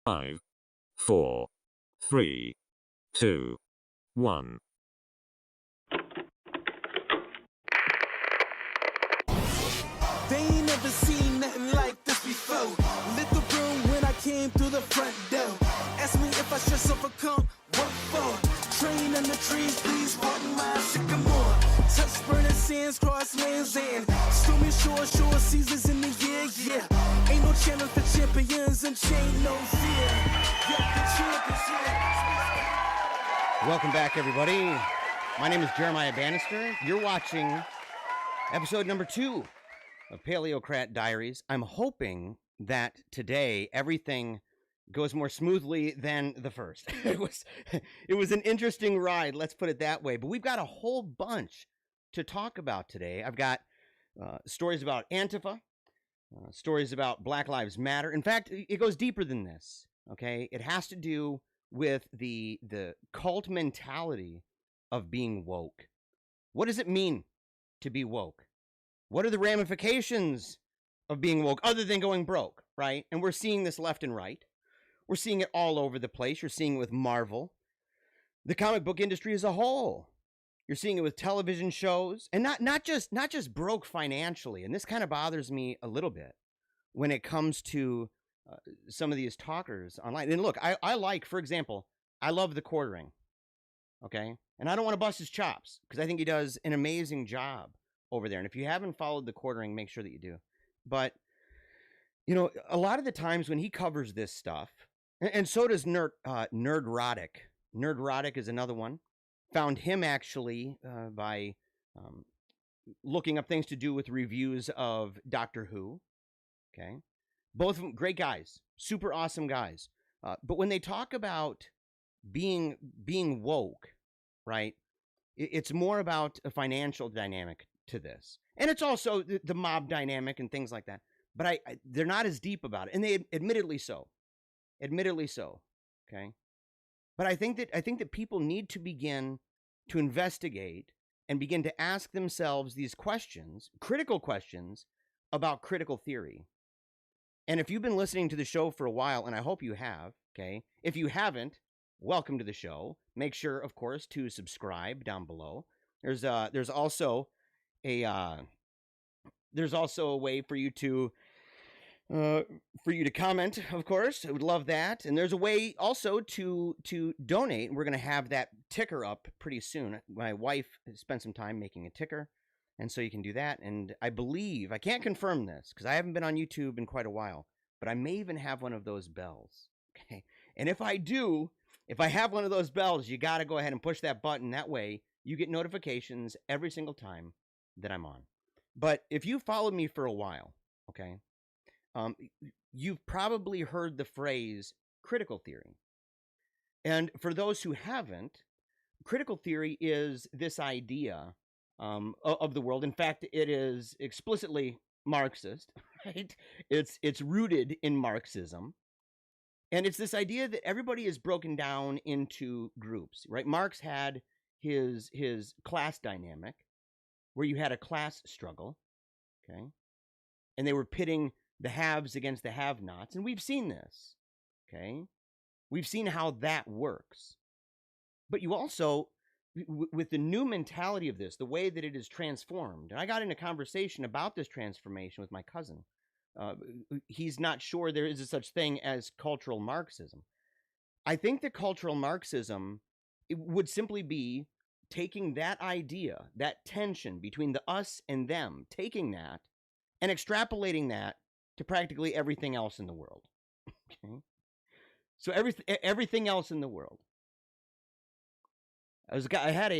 5, 4, 3, 2, 1. They ain't never seen nothing like this before. Lit the room when I came through the front door. Ask me if I should overcome, what for? Train in the trees, please walk my sycamore. Touch burning sands, cross lands, and stormy shore seasons in the year, yeah. Ain't no challenge for champions and chain no fear. Yeah, the championship. Welcome back, everybody. My name is Jeremiah Bannister. You're watching episode number 2 of Paleocrate Diaries. I'm hoping that today everything goes more smoothly than the first. It was an interesting ride, let's put it that way. But we've got a whole bunch to talk about today. I've got stories about Antifa, stories about Black Lives Matter. In fact, it goes deeper than this, okay? It has to do with the cult mentality of being woke. What does it mean to be woke? What are the ramifications of being woke other than going broke, right? And we're seeing this left and right. We're seeing it all over the place. You're seeing it with Marvel, the comic book industry as a whole. You're seeing it with television shows, and not just broke financially. And this kind of bothers me a little bit when it comes to some of these talkers online. And look, I like, for example, I love the Quartering, okay? And I don't want to bust his chops because I think he does an amazing job over there. And if you haven't followed the Quartering, make sure that you do. But, you know, a lot of the times when he covers this stuff, and so does Nerdrotic. Nerdrotic is another one. Found him actually by looking up things to do with reviews of Doctor Who. Okay. Both of them great guys, super awesome guys. But when they talk about being woke, right, it's more about a financial dynamic to this. And it's also the mob dynamic and things like that. But they're not as deep about it. And they admittedly so. Okay. But I think that people need to begin to investigate and begin to ask themselves these questions, critical questions about critical theory. And if you've been listening to the show for a while, and I hope you have, okay, if you haven't, welcome to the show. Make sure, of course, to subscribe down below. There's also a way for you to comment, of course. I would love that. And there's a way also to donate. We're going to have that ticker up pretty soon. My wife spent some time making a ticker, and so you can do that. And I believe, I can't confirm this because I haven't been on YouTube in quite a while, but I may even have one of those bells. Okay. And if I do, if I have one of those bells, you got to go ahead and push that button. That way you get notifications every single time that I'm on. But if you followed me for a while, okay, you've probably heard the phrase critical theory. And for those who haven't, critical theory is this idea of the world. In fact, it is explicitly Marxist, right? It's rooted in Marxism. And it's this idea that everybody is broken down into groups, right? Marx had his class dynamic where you had a class struggle, okay? And they were pitting the haves against the have-nots. And we've seen this, okay? We've seen how that works. But you also, with the new mentality of this, the way that it is transformed, and I got in a conversation about this transformation with my cousin. He's not sure there is a such thing as cultural Marxism. I think that cultural Marxism it would simply be taking that idea, that tension between the us and them, taking that and extrapolating that to practically everything else in the world. Okay? So everything else in the world. I had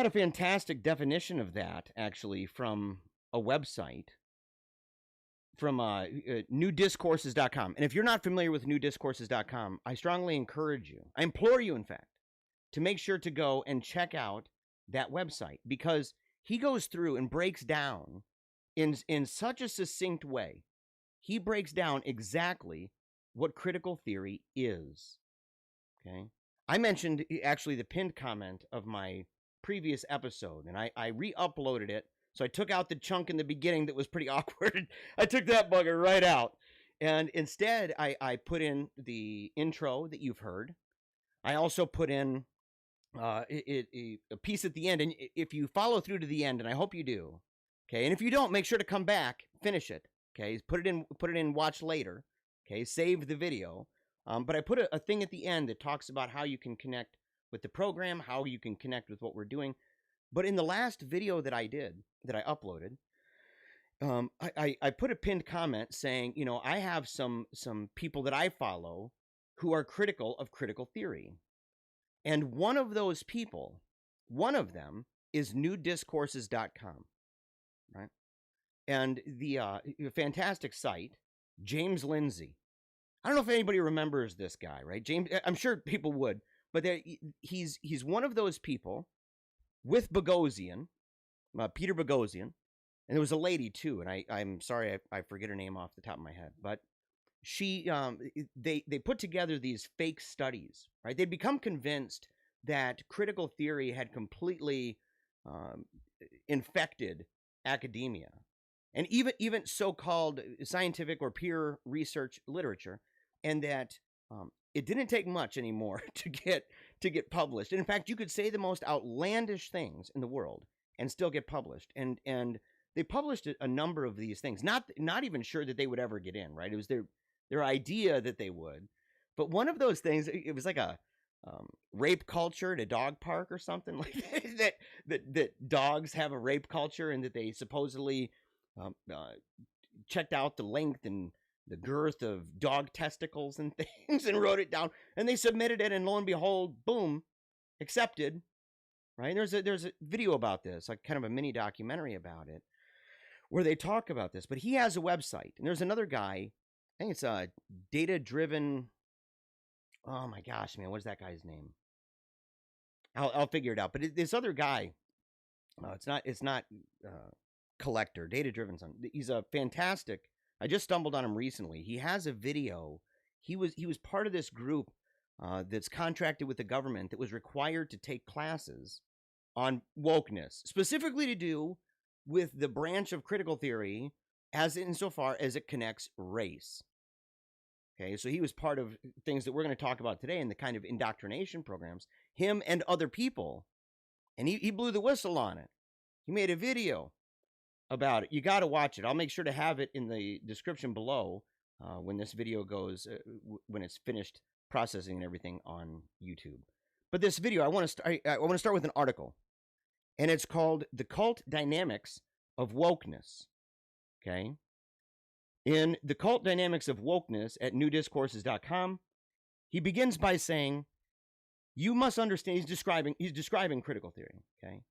a fantastic definition of that actually from a website from newdiscourses.com. And if you're not familiar with newdiscourses.com, I strongly encourage you, I implore you, in fact, to make sure to go and check out that website because he goes through and breaks down in such a succinct way. He breaks down exactly what critical theory is. Okay. I mentioned actually the pinned comment of my previous episode, and I re-uploaded it. So I took out the chunk in the beginning that was pretty awkward. I took that bugger right out. And instead, I put in the intro that you've heard. I also put in a piece at the end. And if you follow through to the end, and I hope you do, okay, and if you don't, make sure to come back, finish it, okay, put it in, watch later, okay, save the video. But I put a thing at the end that talks about how you can connect with the program, how you can connect with what we're doing. But in the last video that I did, that I uploaded, I put a pinned comment saying, you know, I have some people that I follow who are critical of critical theory. And one of those people, one of them is newdiscourses.com, right? And the fantastic site, James Lindsay. I don't know if anybody remembers this guy, right? James, I'm sure people would, but he's one of those people with Boghossian, Peter Boghossian, and there was a lady too, and I'm sorry I forget her name off the top of my head, but she they put together these fake studies, right? They'd become convinced that critical theory had completely infected academia, and even so-called scientific or peer research literature, and that it didn't take much anymore to get published. And in fact, you could say the most outlandish things in the world and still get published. And they published a number of these things, not even sure that they would ever get in, right? It was their idea that they would. But one of those things, it was like a rape culture at a dog park or something like that dogs have a rape culture, and that they supposedly checked out the length and the girth of dog testicles and things and wrote it down, and they submitted it, and lo and behold, boom, accepted, right? There's a video about this, like kind of a mini documentary about it, where they talk about this. But he has a website, and there's another guy, I think it's a data-driven, oh my gosh, man, what's that guy's name? I'll figure it out. But this other guy, it's not Collector, data-driven son. He's a fantastic, I just stumbled on him recently. He has a video. He was part of this group that's contracted with the government that was required to take classes on wokeness, specifically to do with the branch of critical theory as insofar as it connects race. Okay, so he was part of things that we're going to talk about today in the kind of indoctrination programs, him and other people. And he blew the whistle on it. He made a video about it. You got to watch it. I'll make sure to have it in the description below when this video goes, when it's finished processing and everything on YouTube. But this video, I want to start with an article, and it's called "The Cult Dynamics of Wokeness." Okay, in "The Cult Dynamics of Wokeness" at newdiscourses.com, he begins by saying, "You must understand." He's describing critical theory. Okay,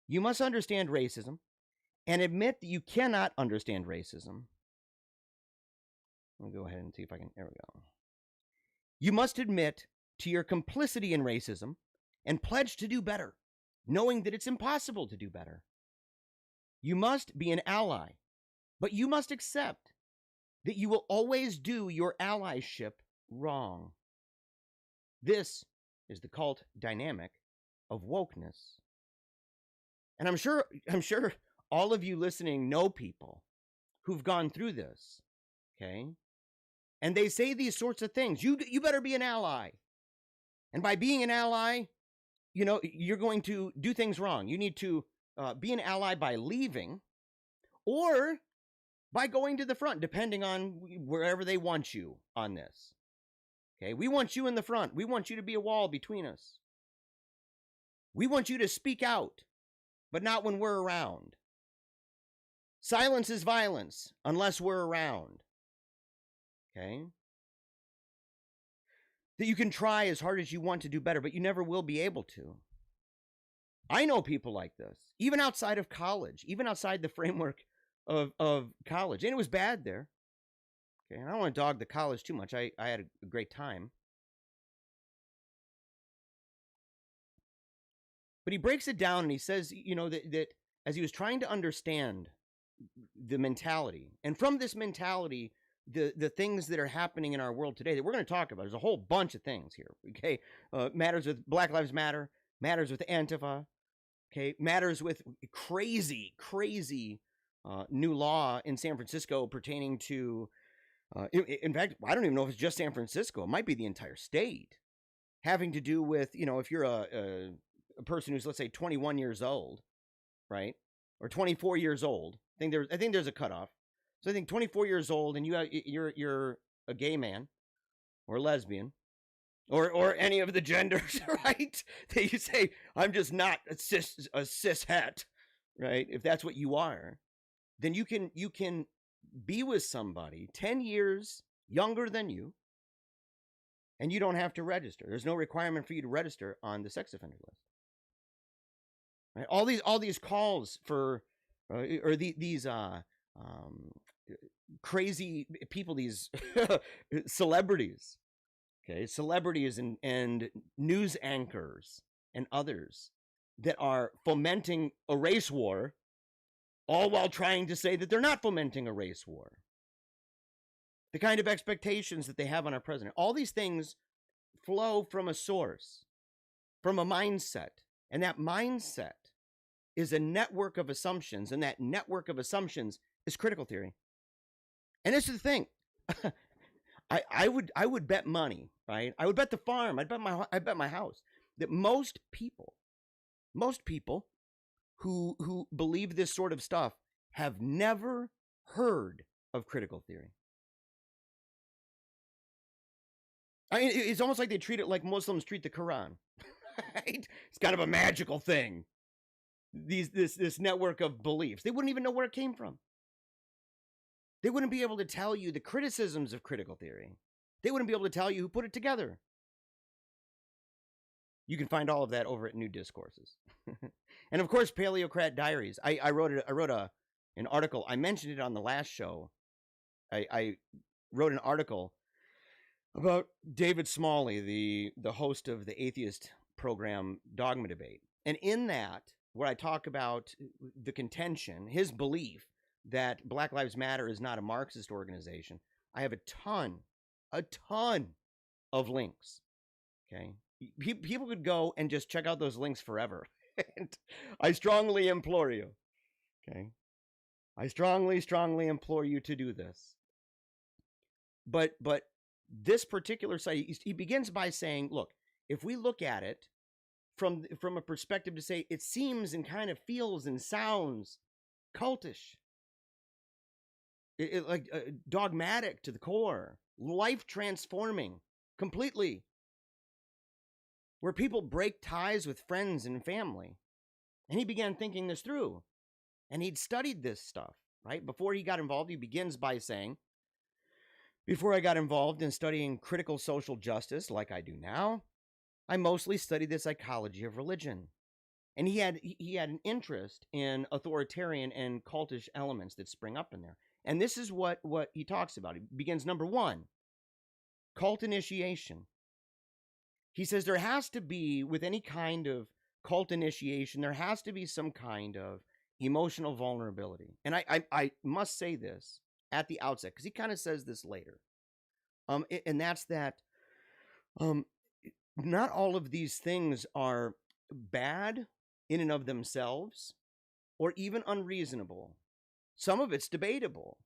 you must understand racism and admit that you cannot understand racism. I'll go ahead and see if I can. There we go. You must admit to your complicity in racism and pledge to do better, knowing that it's impossible to do better. You must be an ally, but you must accept that you will always do your allyship wrong. This is the cult dynamic of wokeness. And I'm sure all of you listening know people who've gone through this, okay? And they say these sorts of things. You better be an ally. And by being an ally, you know, you're going to do things wrong. You need to be an ally by leaving or by going to the front, depending on wherever they want you on this. Okay, we want you in the front. We want you to be a wall between us. We want you to speak out, but not when we're around. Silence is violence unless we're around. Okay? That you can try as hard as you want to do better, but you never will be able to. I know people like this, even outside of college, even outside the framework of college. And it was bad there. Okay, and I don't want to dog the college too much. I had a great time. But he breaks it down and he says, you know, that as he was trying to understand the mentality, and from this mentality, the things that are happening in our world today that we're going to talk about, there's a whole bunch of things here, okay? Matters with Black Lives Matter, matters with Antifa, okay? Matters with crazy new law in San Francisco pertaining to In fact, I don't even know if it's just San Francisco. It might be the entire state, having to do with, if you're a person who's, let's say, 21 years old, right, or 24 years old. I think there's a cutoff. So I think 24 years old, and you're a gay man or lesbian or any of the genders, right? That you say, I'm just not a cis het, right? If that's what you are, then you can be with somebody 10 years younger than you, and you don't have to register. There's no requirement for you to register on the sex offender list. Right? All these calls for these crazy people, these celebrities, okay, celebrities and news anchors and others that are fomenting a race war, all while trying to say that they're not fomenting a race war. The kind of expectations that they have on our president. All these things flow from a source, from a mindset. And that mindset is a network of assumptions. And that network of assumptions is critical theory. And this is the thing. I would bet money, right? I would bet the farm. I'd bet my house that most people who believe this sort of stuff have never heard of critical theory. I mean, it's almost like they treat it like Muslims treat the Quran. Right? It's kind of a magical thing. This network of beliefs. They wouldn't even know where it came from. They wouldn't be able to tell you the criticisms of critical theory. They wouldn't be able to tell you who put it together. You can find all of that over at New Discourses. And of course, Paleocrate Diaries. I wrote an article. I mentioned it on the last show. I wrote an article about David Smalley, the host of the atheist program Dogma Debate. And in that, where I talk about the contention, his belief that Black Lives Matter is not a Marxist organization, I have a ton of links. Okay? People could go and just check out those links forever. And I strongly implore you. Okay? I strongly implore you to do this. But this particular site, he begins by saying, look, if we look at it from a perspective to say it seems and kind of feels and sounds cultish, like dogmatic to the core, life transforming completely, where people break ties with friends and family. And he began thinking this through, and he'd studied this stuff, right? Before he got involved, he begins by saying, before I got involved in studying critical social justice like I do now, I mostly studied the psychology of religion. And he had an interest in authoritarian and cultish elements that spring up in there. And this is what he talks about. He begins, number one, cult initiation. He says there has to be, with any kind of cult initiation, there has to be some kind of emotional vulnerability. And I must say this at the outset, because he kind of says this later. And that's that not all of these things are bad in and of themselves or even unreasonable. Some of it's debatable.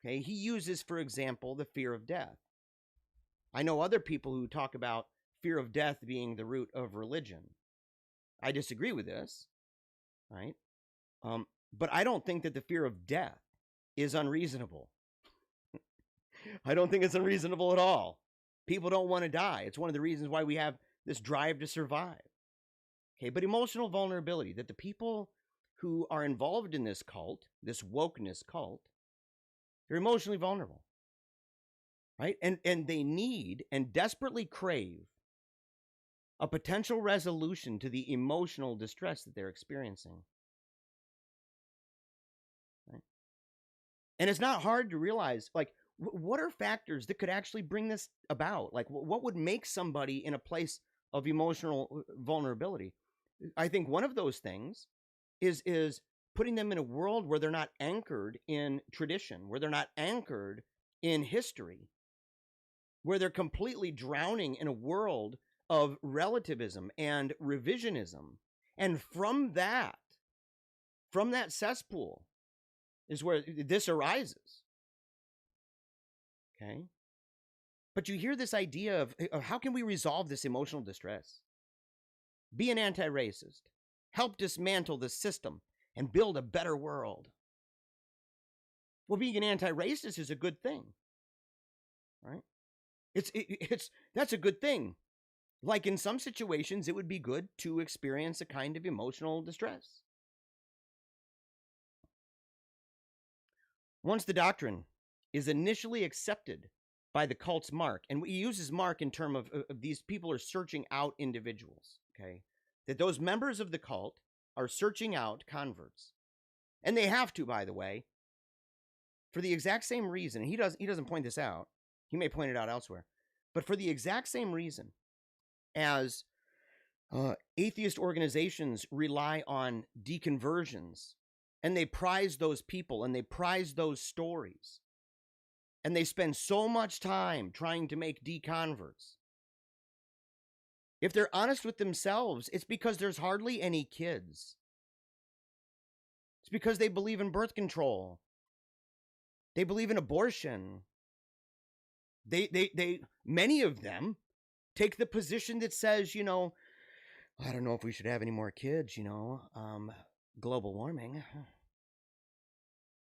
Okay, he uses, for example, the fear of death. I know other people who talk about fear of death being the root of religion. I disagree with this, right? But I don't think that the fear of death is unreasonable. I don't think it's unreasonable at all. People don't want to die. It's one of the reasons why we have this drive to survive. Okay, but emotional vulnerability, that the people who are involved in this cult, this wokeness cult, they're emotionally vulnerable, right? And they need and desperately crave a potential resolution to the emotional distress that they're experiencing. Right? And it's not hard to realize, like, what are factors that could actually bring this about? Like, what would make somebody in a place of emotional vulnerability? I think one of those things is putting them in a world where they're not anchored in tradition, where they're not anchored in history, where they're completely drowning in a world of relativism and revisionism. And from that cesspool is where this arises. Okay. But you hear this idea of how can we resolve this emotional distress? Be an anti-racist. Help dismantle the system and build a better world. Well, being an anti-racist is a good thing, right? That's a good thing. Like in some situations, it would be good to experience a kind of emotional distress. Once the doctrine is initially accepted by the cult's mark, and he uses mark in terms of these people are searching out individuals, okay? That those members of the cult are searching out converts. And they have to, by the way, for the exact same reason. He doesn't point this out. He may point it out elsewhere. But for the exact same reason as atheist organizations rely on deconversions, and they prize those people and they prize those stories, and they spend so much time trying to make deconverts. If they're honest with themselves, it's because there's hardly any kids. It's because they believe in birth control. They believe in abortion. They many of them take the position that says, I don't know if we should have any more kids, global warming.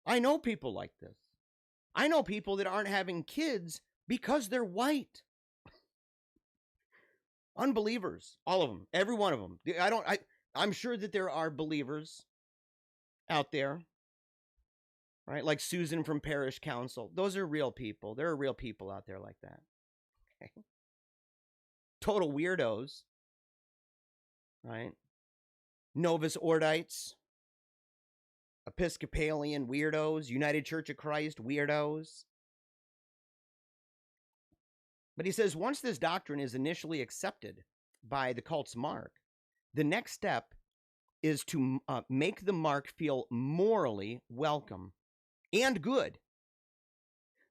I know people like this. I know people that aren't having kids because they're white. Unbelievers, all of them, every one of them. I'm sure that there are believers out there, right? Like Susan from Parish Council. Those are real people. There are real people out there like that. Okay. Total weirdos, right? Novus Ordites, Episcopalian weirdos, United Church of Christ weirdos. But he says once this doctrine is initially accepted by the cult's mark, the next step is to make the mark feel morally welcome and good.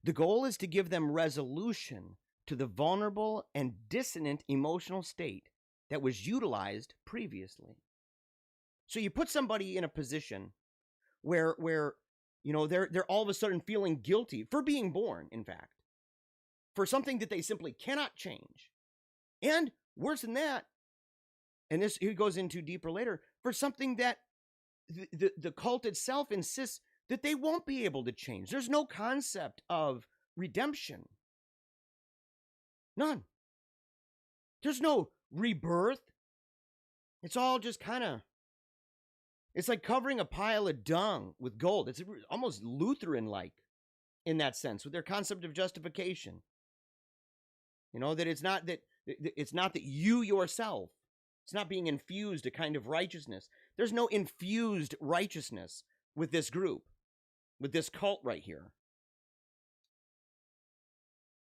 The goal is to give them resolution to the vulnerable and dissonant emotional state that was utilized previously. So you put somebody in a position where they're all of a sudden feeling guilty for being born, in fact, for something that they simply cannot change. And worse than that, and this he goes into deeper later, for something that the cult itself insists that they won't be able to change. There's no concept of redemption. None. There's no rebirth. It's all just it's like covering a pile of dung with gold. It's almost Lutheran-like in that sense, with their concept of justification. That it's not that you yourself, it's not being infused a kind of righteousness. There's no infused righteousness with this group, with this cult right here.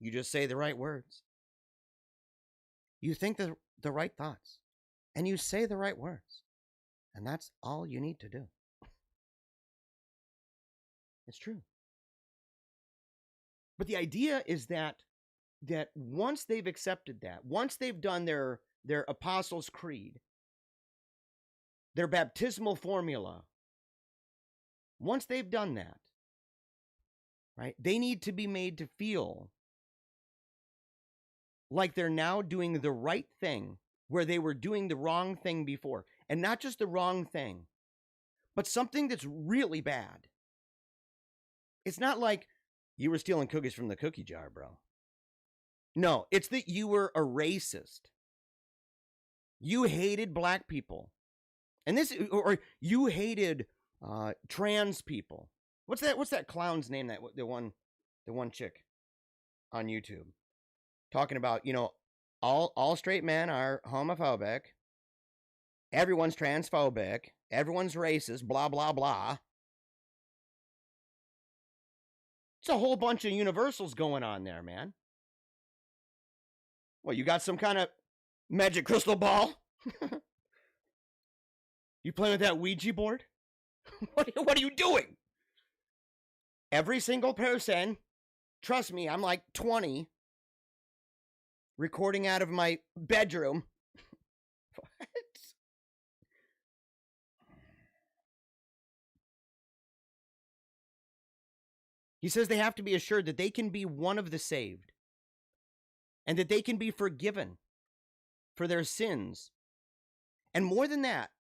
You just say the right words. You think the right thoughts, and you say the right words. And that's all you need to do. It's true. But the idea is that once they've accepted that, once they've done their Apostles' Creed, their baptismal formula, once they've done that, right, they need to be made to feel like they're now doing the right thing where they were doing the wrong thing before. And not just the wrong thing, but something that's really bad. It's not like you were stealing cookies from the cookie jar, bro. No, it's that you were a racist. You hated black people. And or you hated trans people. What's that clown's name, the one chick on YouTube talking about, all straight men are homophobic. Everyone's transphobic. Everyone's racist. Blah, blah, blah. It's a whole bunch of universals going on there, man. Well, you got some kind of magic crystal ball? You playing with that Ouija board? What are you doing? Every single person, trust me, I'm like 20, recording out of my bedroom. What? He says they have to be assured that they can be one of the saved and that they can be forgiven for their sins. And more than that,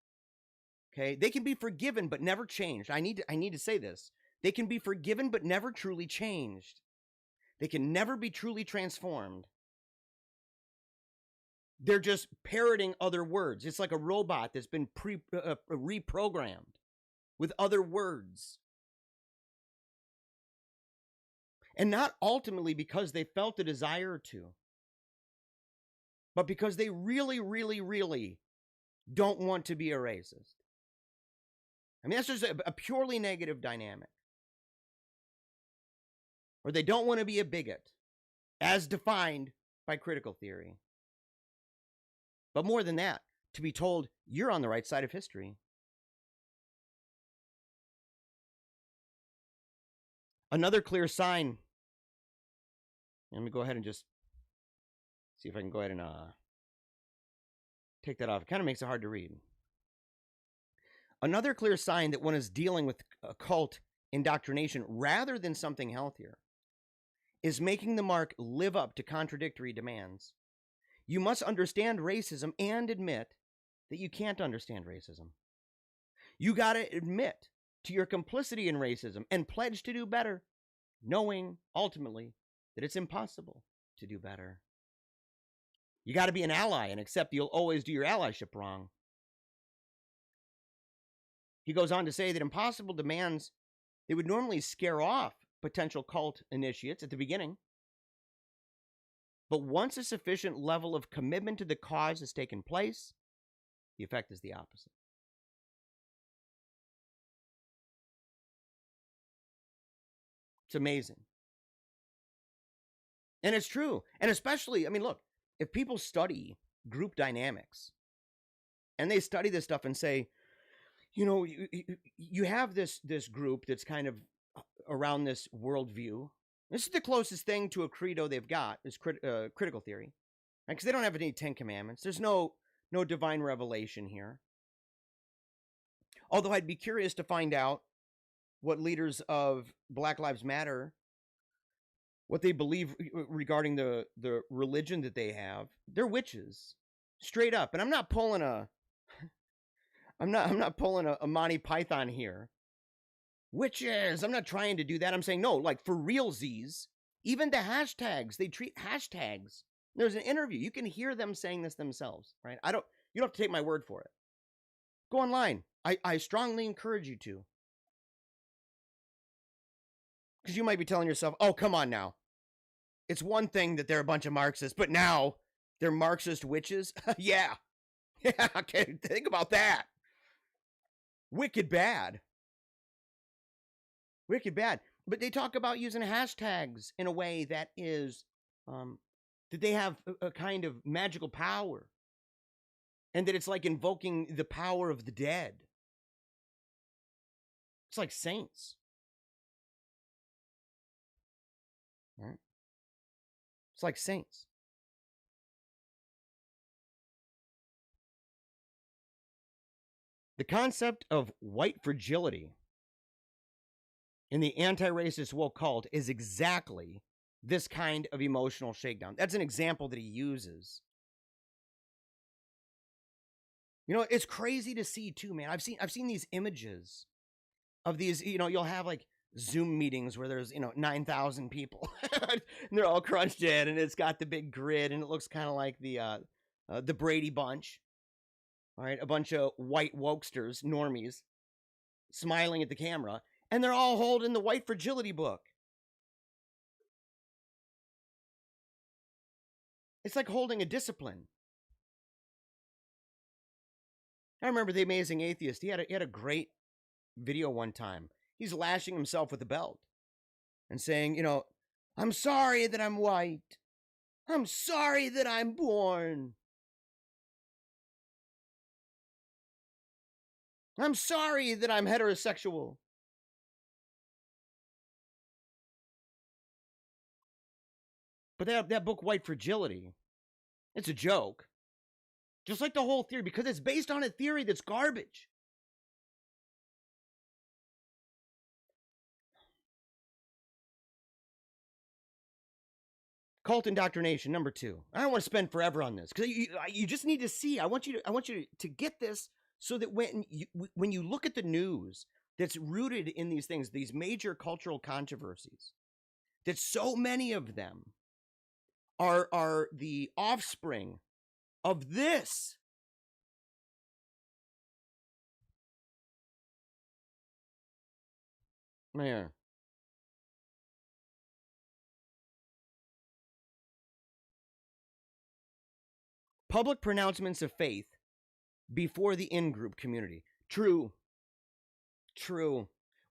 okay, they can be forgiven but never changed. I need to say this. They can be forgiven but never truly changed. They can never be truly transformed. They're just parroting other words. It's like a robot that's been reprogrammed with other words. And not ultimately because they felt a desire to, but because they really, really, really don't want to be a racist. I mean, that's just a purely negative dynamic. Or they don't want to be a bigot, as defined by critical theory. But more than that, to be told you're on the right side of history. Another clear sign. Let me go ahead and just see if I can go ahead and take that off. It kind of makes it hard to read. Another clear sign that one is dealing with occult indoctrination rather than something healthier is making the mark live up to contradictory demands. You must understand racism and admit that you can't understand racism. You got to admit to your complicity in racism and pledge to do better, knowing ultimately that it's impossible to do better. You got to be an ally and accept you'll always do your allyship wrong. He goes on to say that impossible demands, they would normally scare off potential cult initiates at the beginning. But once a sufficient level of commitment to the cause has taken place, the effect is the opposite. It's amazing. And it's true. And especially, I mean, look, if people study group dynamics and they study this stuff and say, you know, you have this group that's kind of around this worldview. This is the closest thing to a credo they've got, is critical theory. Right? Because they don't have any 10 commandments. There's no divine revelation here. Although I'd be curious to find out what leaders of Black Lives Matter, what they believe regarding the religion that they have. They're witches, straight up. And I'm not pulling a Monty Python here. Witches. I'm not trying to do that. I'm saying no, like for realsies. Even the hashtags, they treat hashtags. There's an interview. You can hear them saying this themselves, right? You don't have to take my word for it. Go online. I strongly encourage you to. Because you might be telling yourself, oh, come on now. It's one thing that they're a bunch of Marxists, but now they're Marxist witches? Yeah. Yeah, okay, think about that. Wicked bad. Wicked bad. But they talk about using hashtags in a way that is, that they have a kind of magical power. And that it's like invoking the power of the dead. It's like saints. Right? It's like saints. The concept of white fragility in the anti-racist woke cult is exactly this kind of emotional shakedown. That's an example that he uses. You know, it's crazy to see too, man. I've seen these images of these, you know, you'll have like Zoom meetings where there's, 9,000 people and they're all crunched in and it's got the big grid and it looks kind of like the Brady Bunch. All right, a bunch of white wokesters, normies, smiling at the camera, and they're all holding the white fragility book. It's like holding a discipline. I remember The Amazing Atheist. He had a great video one time. He's lashing himself with a belt and saying, I'm sorry that I'm white. I'm sorry that I'm born. I'm sorry that I'm heterosexual. But that book, White Fragility, it's a joke. Just like the whole theory, because it's based on a theory that's garbage. Cult indoctrination, number 2. I don't want to spend forever on this because you just need to see. I want you to get this so that when you look at the news that's rooted in these things, these major cultural controversies, that so many of them are the offspring of this. There. Public pronouncements of faith before the in-group community. True.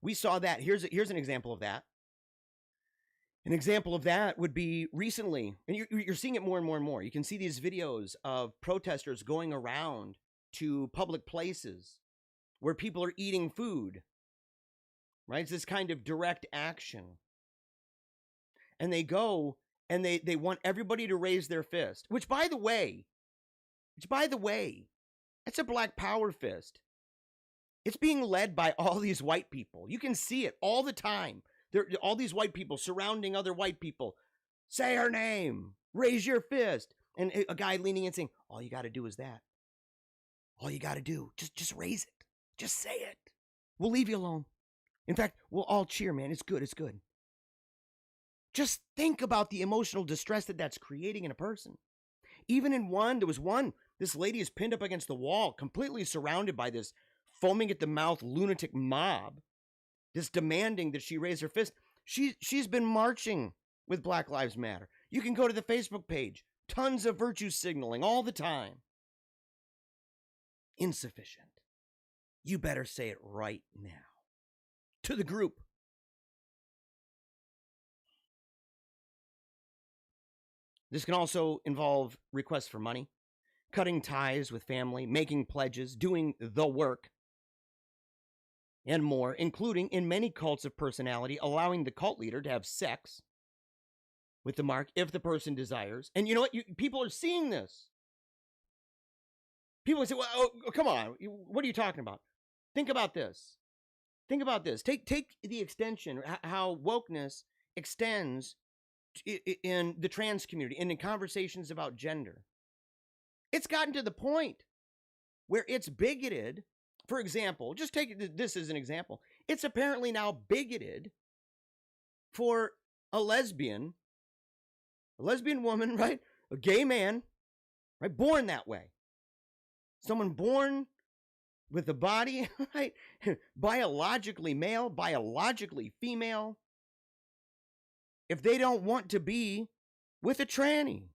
We saw that. Here's an example of that. An example of that would be recently, and you're seeing it more and more and more. You can see these videos of protesters going around to public places where people are eating food, right? It's this kind of direct action. And they go and they want everybody to raise their fist, which by the way, it's a black power fist. It's being led by all these white people. You can see it all the time. There are all these white people surrounding other white people. Say her name. Raise your fist. And a guy leaning in saying, all you got to do is that. All you got to do, just raise it. Just say it. We'll leave you alone. In fact, we'll all cheer, man. It's good. It's good. Just think about the emotional distress that that's creating in a person. Even in this lady is pinned up against the wall, completely surrounded by this foaming at the mouth lunatic mob, just demanding that she raise her fist. She's been marching with Black Lives Matter. You can go to the Facebook page. Tons of virtue signaling all the time. Insufficient. You better say it right now. To the group. This can also involve requests for money, cutting ties with family, making pledges, doing the work, and more, including in many cults of personality, allowing the cult leader to have sex with the mark if the person desires. And you know what? People are seeing this. People say, well, come on. What are you talking about? Think about this. Take the extension, how wokeness extends in the trans community and in conversations about gender. It's gotten to the point where it's bigoted. For example, just take this as an example. It's apparently now bigoted for a lesbian woman, right? A gay man, right? Born that way. Someone born with a body, right? Biologically male, biologically female. If they don't want to be with a tranny,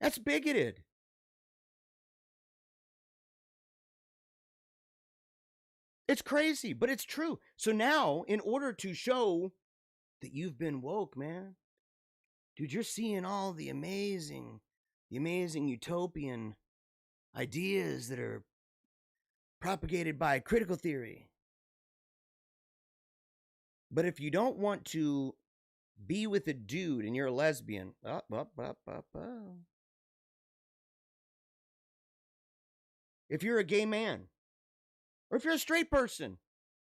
that's bigoted. It's crazy, but it's true. So now, in order to show that you've been woke, man, dude, you're seeing all the amazing utopian ideas that are propagated by critical theory. But if you don't want to be with a dude and you're a lesbian, if you're a gay man, or if you're a straight person,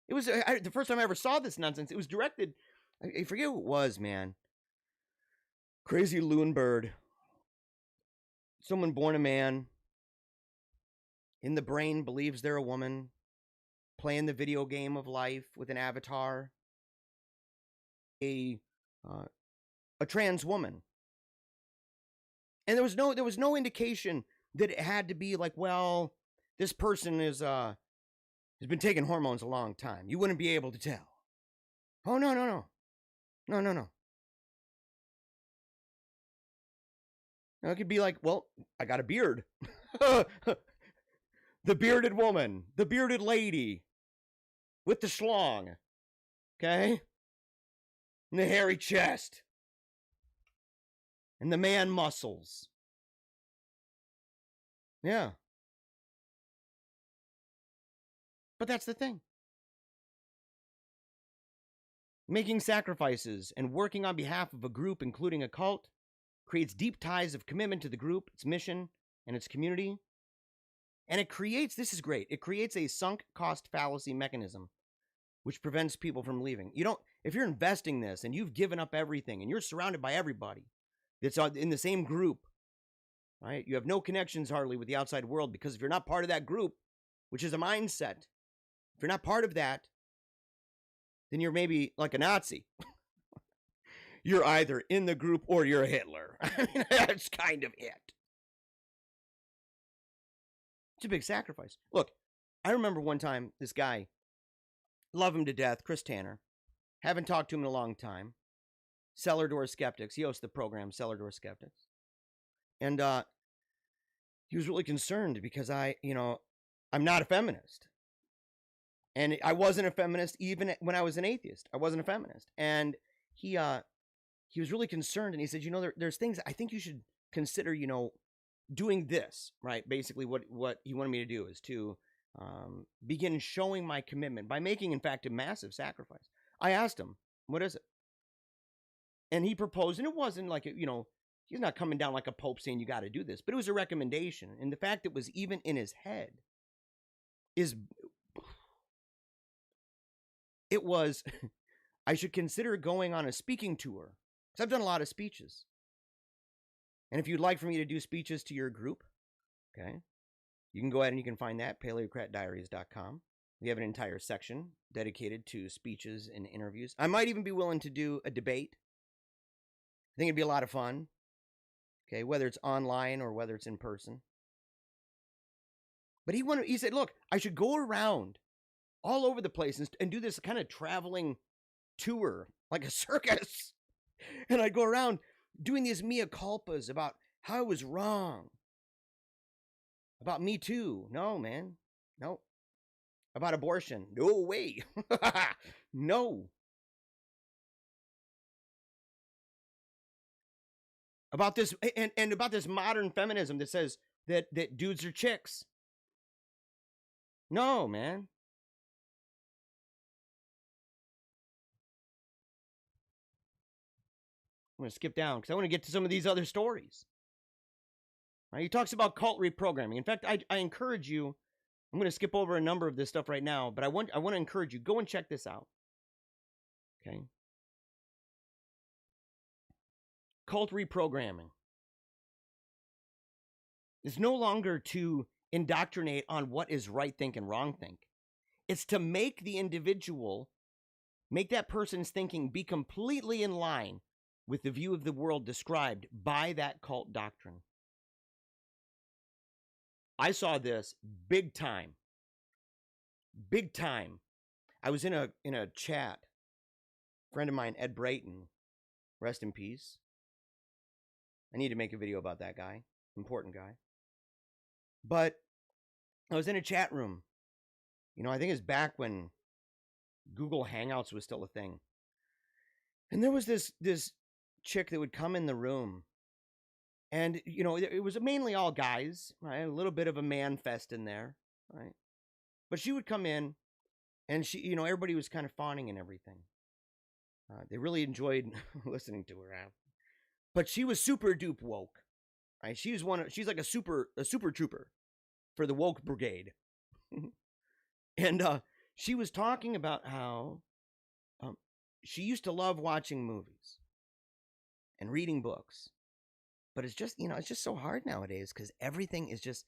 it was the first time I ever saw this nonsense. It was directed, I forget who it was, man. Crazy loon bird. Someone born a man, in the brain believes they're a woman, playing the video game of life with an avatar. A trans woman, and there was no indication that it had to be like, well, this person has been taking hormones a long time. You wouldn't be able to tell. Oh no. It could be like, well, I got a beard. The bearded woman, the bearded lady with the schlong, okay? And the hairy chest. And the man muscles. Yeah. But that's the thing. Making sacrifices and working on behalf of a group, including a cult, creates deep ties of commitment to the group, its mission, and its community. And it creates, this is great, it creates a sunk cost fallacy mechanism which prevents people from leaving. if you're investing this and you've given up everything and you're surrounded by everybody that's in the same group, right? You have no connections hardly with the outside world, because if you're not part of that group, which is a mindset, if you're not part of that, then you're maybe like a Nazi. You're either in the group or you're a Hitler. I mean, that's kind of it. It's a big sacrifice. Look, I remember one time this guy, love him to death, Chris Tanner. Haven't talked to him in a long time. Cellar Door Skeptics. He hosts the program Cellar Door Skeptics. And he was really concerned because I'm not a feminist. And I wasn't a feminist even when I was an atheist. I wasn't a feminist. And he was really concerned, and he said, there's things I think you should consider, doing this, right? Basically what he wanted me to do is to begin showing my commitment by making, in fact, a massive sacrifice. I asked him, what is it? And he proposed, and it wasn't like, he's not coming down like a pope saying you got to do this, but it was a recommendation. And the fact it was even in his head I should consider going on a speaking tour, because I've done a lot of speeches. And if you'd like for me to do speeches to your group, okay, you can go ahead and you can find that, Paleocratediaries.com. We have an entire section dedicated to speeches and interviews. I might even be willing to do a debate. I think it'd be a lot of fun, okay, whether it's online or whether it's in person. But he said, look, I should go around all over the place and do this kind of traveling tour, like a circus. And I'd go around doing these mea culpas about how I was wrong. About Me Too. No, man. No. About abortion. No way. No. About this, and about this modern feminism that says that dudes are chicks. No, man. I'm going to skip down because I want to get to some of these other stories. Right, he talks about cult reprogramming. In fact, I encourage you, I'm going to skip over a number of this stuff right now, but I want to encourage you, go and check this out. Okay. Cult reprogramming is no longer to indoctrinate on what is right think and wrong think. It's to make the individual, make that person's thinking be completely in line with the view of the world described by that cult doctrine. I saw this big time. Big time. I was in a chat. A friend of mine, Ed Brayton, rest in peace. I need to make a video about that guy. Important guy. But I was in a chat room. I think it's back when Google Hangouts was still a thing. And there was this chick that would come in the room, and it was mainly all guys, right? A little bit of a man fest in there, right? But she would come in, and she, everybody was kind of fawning and everything. They really enjoyed listening to her. But she was super dupe woke, right? She's like a super trooper for the woke brigade. And she was talking about how she used to love watching movies and reading books, but it's just so hard nowadays because everything is just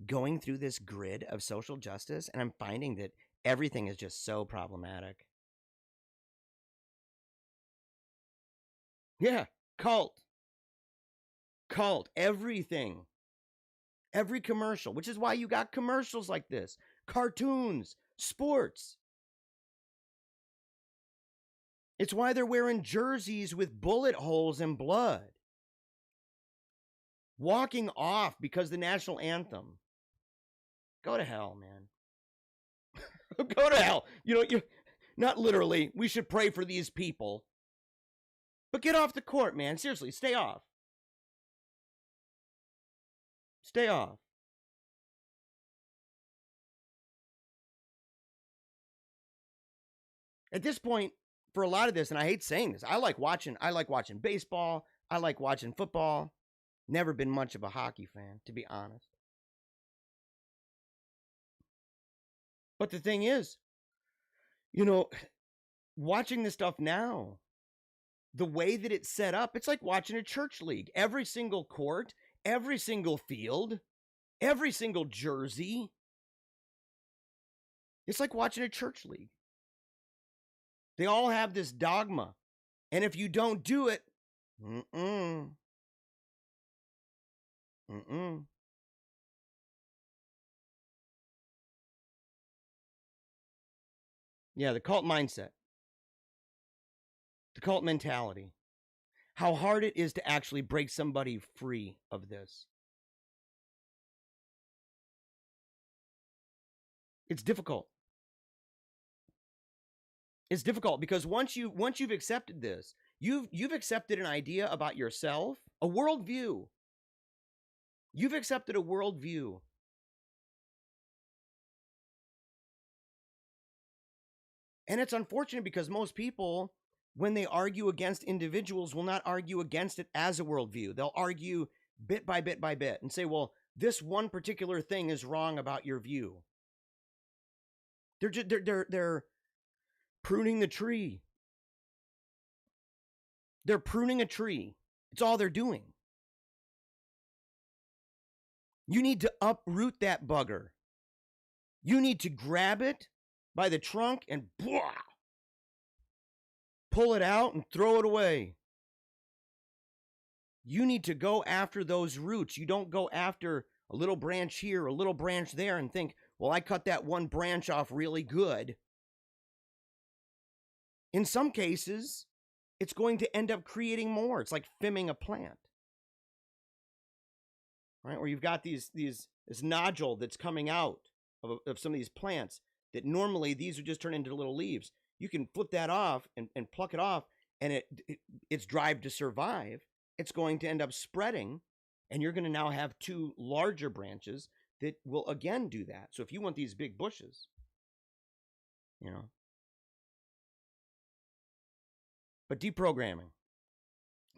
going through this grid of social justice, and I'm finding that everything is just so problematic. Yeah, cult, everything, every commercial, which is why you got commercials like this, cartoons, sports. It's why they're wearing jerseys with bullet holes and blood. Walking off because the national anthem. Go to hell, man. Go to hell. You not literally, we should pray for these people. But get off the court, man. Seriously, stay off. Stay off. At this point, for a lot of this, and I hate saying this, I like watching baseball, I like watching football. Never been much of a hockey fan, to be honest. But the thing is, watching this stuff now, the way that it's set up, it's like watching a church league. Every single court, every single field, every single jersey. It's like watching a church league. They all have this dogma. And if you don't do it, Yeah, the cult mindset. The cult mentality. How hard it is to actually break somebody free of this. It's difficult. It's difficult because once you've accepted this, you've accepted an idea about yourself, a worldview. You've accepted a worldview. And it's unfortunate because most people, when they argue against individuals, will not argue against it as a worldview. They'll argue bit by bit by bit and say, well, this one particular thing is wrong about your view. They're pruning the tree. They're pruning a tree. It's all they're doing. You need to uproot that bugger. You need to grab it by the trunk and pull it out and throw it away. You need to go after those roots. You don't go after a little branch here, a little branch there, and think, well, I cut that one branch off really good. In some cases, it's going to end up creating more. It's like fimming a plant. Right? Where you've got this nodule that's coming out of some of these plants that normally these would just turn into little leaves. You can flip that off and pluck it off, and its drive to survive, it's going to end up spreading, and you're going to now have two larger branches that will again do that. So if you want these big bushes, But deprogramming.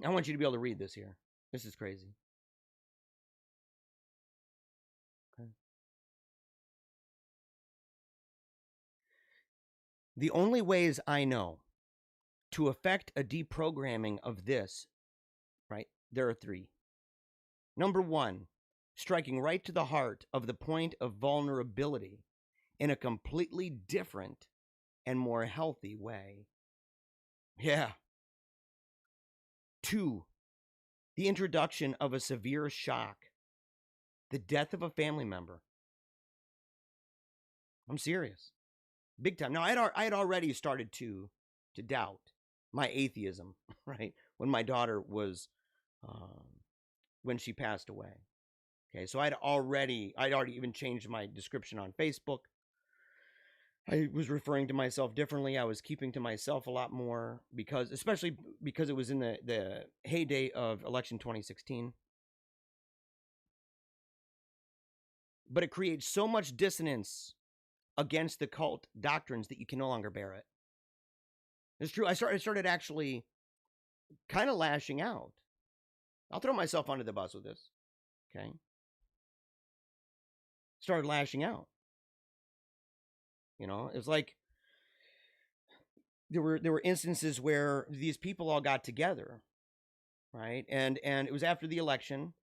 I want you to be able to read this here. This is crazy. Okay. The only ways I know to effect a deprogramming of this, right, there are three. Number one, striking right to the heart of the point of vulnerability in a completely different and more healthy way. Yeah. 2, the introduction of a severe shock, the death of a family member. I'm serious. Big time. Now, I had already started to doubt my atheism, right? When my daughter was, when she passed away. Okay, so I'd already even changed my description on Facebook. I was referring to myself differently. I was keeping to myself a lot more especially because it was in the heyday of election 2016. But it creates so much dissonance against the cult doctrines that you can no longer bear it. It's true. I started actually kind of lashing out. I'll throw myself under the bus with this. Okay. Started lashing out. It's like there were instances where these people all got together, right? And it was after the election,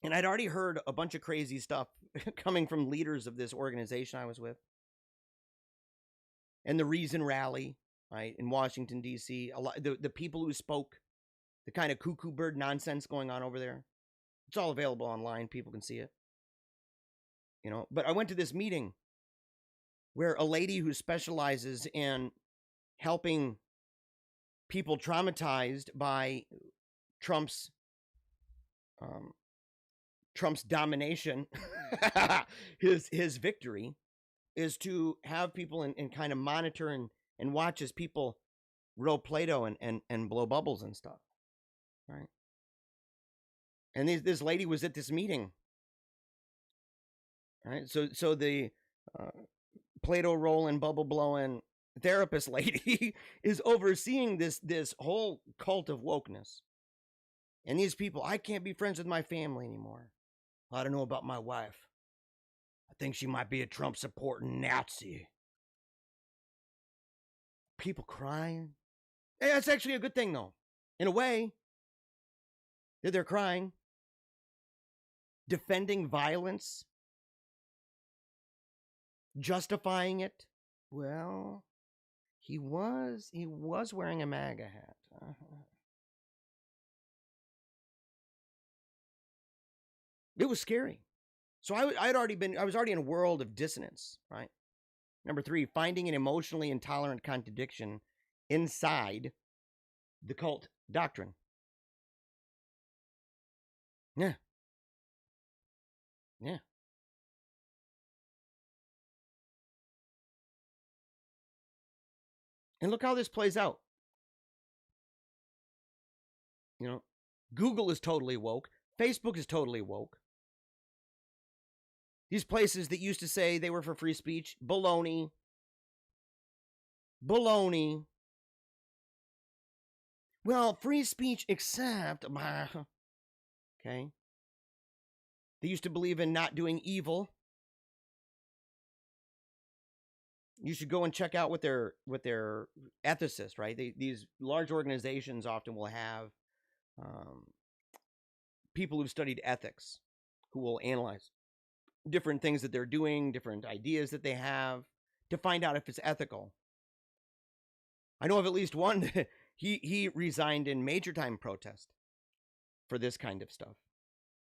and I'd already heard a bunch of crazy stuff coming from leaders of this organization I was with. And the Reason Rally, right, in Washington, D.C., the people who spoke, the kind of cuckoo bird nonsense going on over there, it's all available online. People can see it. But I went to this meeting where a lady who specializes in helping people traumatized by Trump's domination, his victory, is to have people and kind of monitor and watch as people roll Play-Doh and blow bubbles and stuff, right? And this lady was at this meeting, right? So the Play-Doh rolling, bubble blowing therapist lady is overseeing this whole cult of wokeness. And these people, I can't be friends with my family anymore. I don't know about my wife. I think she might be a Trump supporting Nazi. people crying. Hey, that's actually a good thing, though. In a way, that they're crying, defending violence, justifying it. Well, he was wearing a MAGA hat. It was scary. So I was already in a world of dissonance, right? Number 3, finding an emotionally intolerant contradiction inside the cult doctrine. Yeah. Yeah. And look how this plays out. You know, Google is totally woke. Facebook is totally woke. These places that used to say they were for free speech, baloney. Baloney. Well, free speech except, okay. They used to believe in not doing evil. You should go and check out what their ethicists, right? These large organizations often will have people who've studied ethics who will analyze different things that they're doing, different ideas that they have to find out if it's ethical. I know of at least one. He resigned in major time protest for this kind of stuff.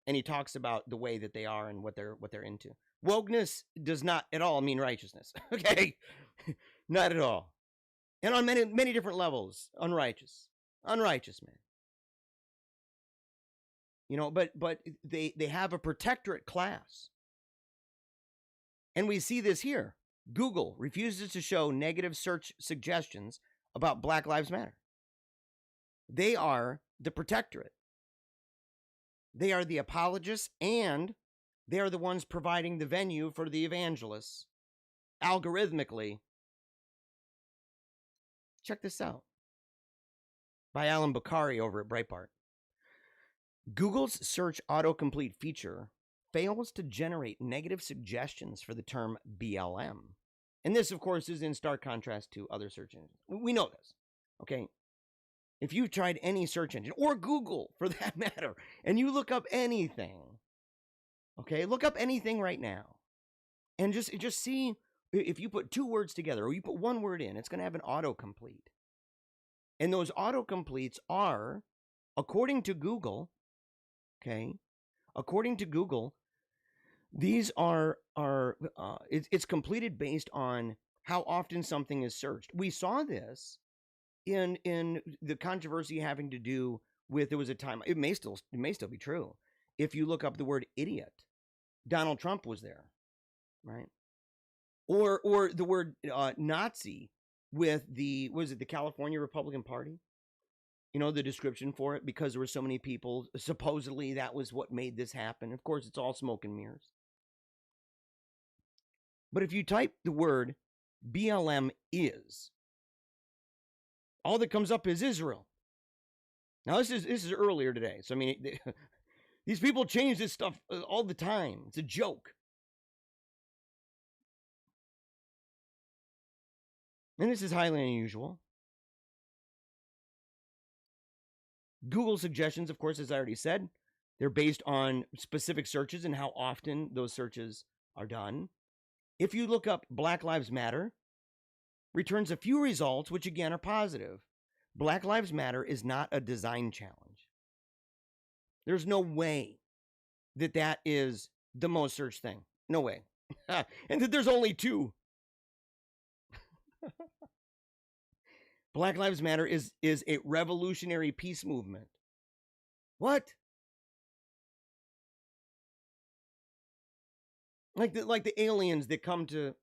And he talks about the way that they are and what they're into. Wokeness does not at all mean righteousness. Okay? Not at all. And on many different levels, unrighteous, man. You know, but they have a protectorate class. And we see this here. Google refuses to show negative search suggestions about Black Lives Matter. They are the protectorate. They are the apologists, and they are the ones providing the venue for the evangelists algorithmically. Check this out. By Alan Bukhari over at Breitbart. Google's search autocomplete feature fails to generate negative suggestions for the term BLM. And this, of course, is in stark contrast to other search engines. We know this, okay? If you've tried any search engine, or Google for that matter, and you look up anything, okay, look up anything right now, and just see if you put 2 words together, or you put 1 word in, it's going to have an autocomplete. And those autocompletes are, according to Google, okay, according to Google, these are it's completed based on how often something is searched. We saw this in the controversy having to do with, there was a time, it may still be true. If you look up the word idiot, Donald Trump was there, right? Or the word Nazi with the California Republican Party? You know, the description for it, because there were so many people, supposedly that was what made this happen. Of course, it's all smoke and mirrors. But if you type the word BLM is, all that comes up is Israel. Now, this is earlier today. So, I mean, these people change this stuff all the time. It's a joke. And this is highly unusual. Google suggestions, of course, as I already said, they're based on specific searches and how often those searches are done. If you look up Black Lives Matter, returns a few results, which again are positive. Black Lives Matter is not a design challenge. There's no way that that is the most searched thing. No way. And that there's only 2. Black Lives Matter is a revolutionary peace movement. What? Like the aliens that come to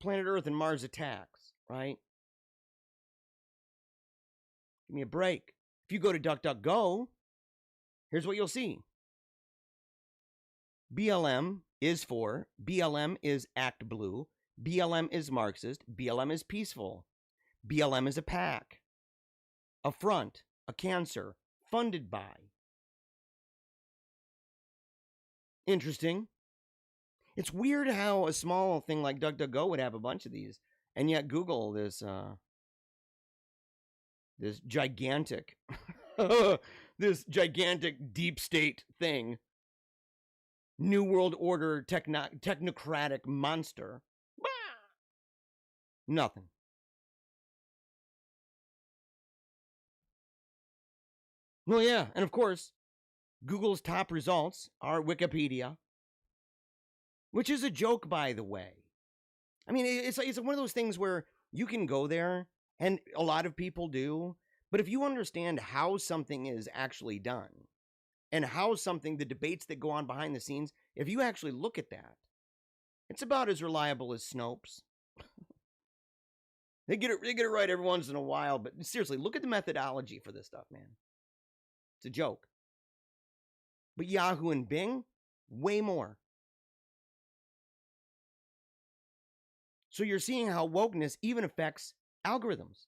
planet Earth and Mars attacks, right? Give me a break. If you go to DuckDuckGo, here's what you'll see. BLM is for, BLM is Act Blue, BLM is Marxist, BLM is peaceful, BLM is a pack, a front, a cancer, funded by. Interesting. It's weird how a small thing like DuckDuckGo would have a bunch of these, and yet Google, this this gigantic, this gigantic deep state thing, New World Order technocratic monster. Nothing. Well, yeah, and of course, Google's top results are Wikipedia, which is a joke, by the way. I mean, it's one of those things where you can go there, and a lot of people do, but if you understand how something is actually done, and how the debates that go on behind the scenes, if you actually look at that, it's about as reliable as Snopes. They get it right every once in a while, but seriously, look at the methodology for this stuff, man. It's a joke. But Yahoo and Bing, way more. So you're seeing how wokeness even affects algorithms,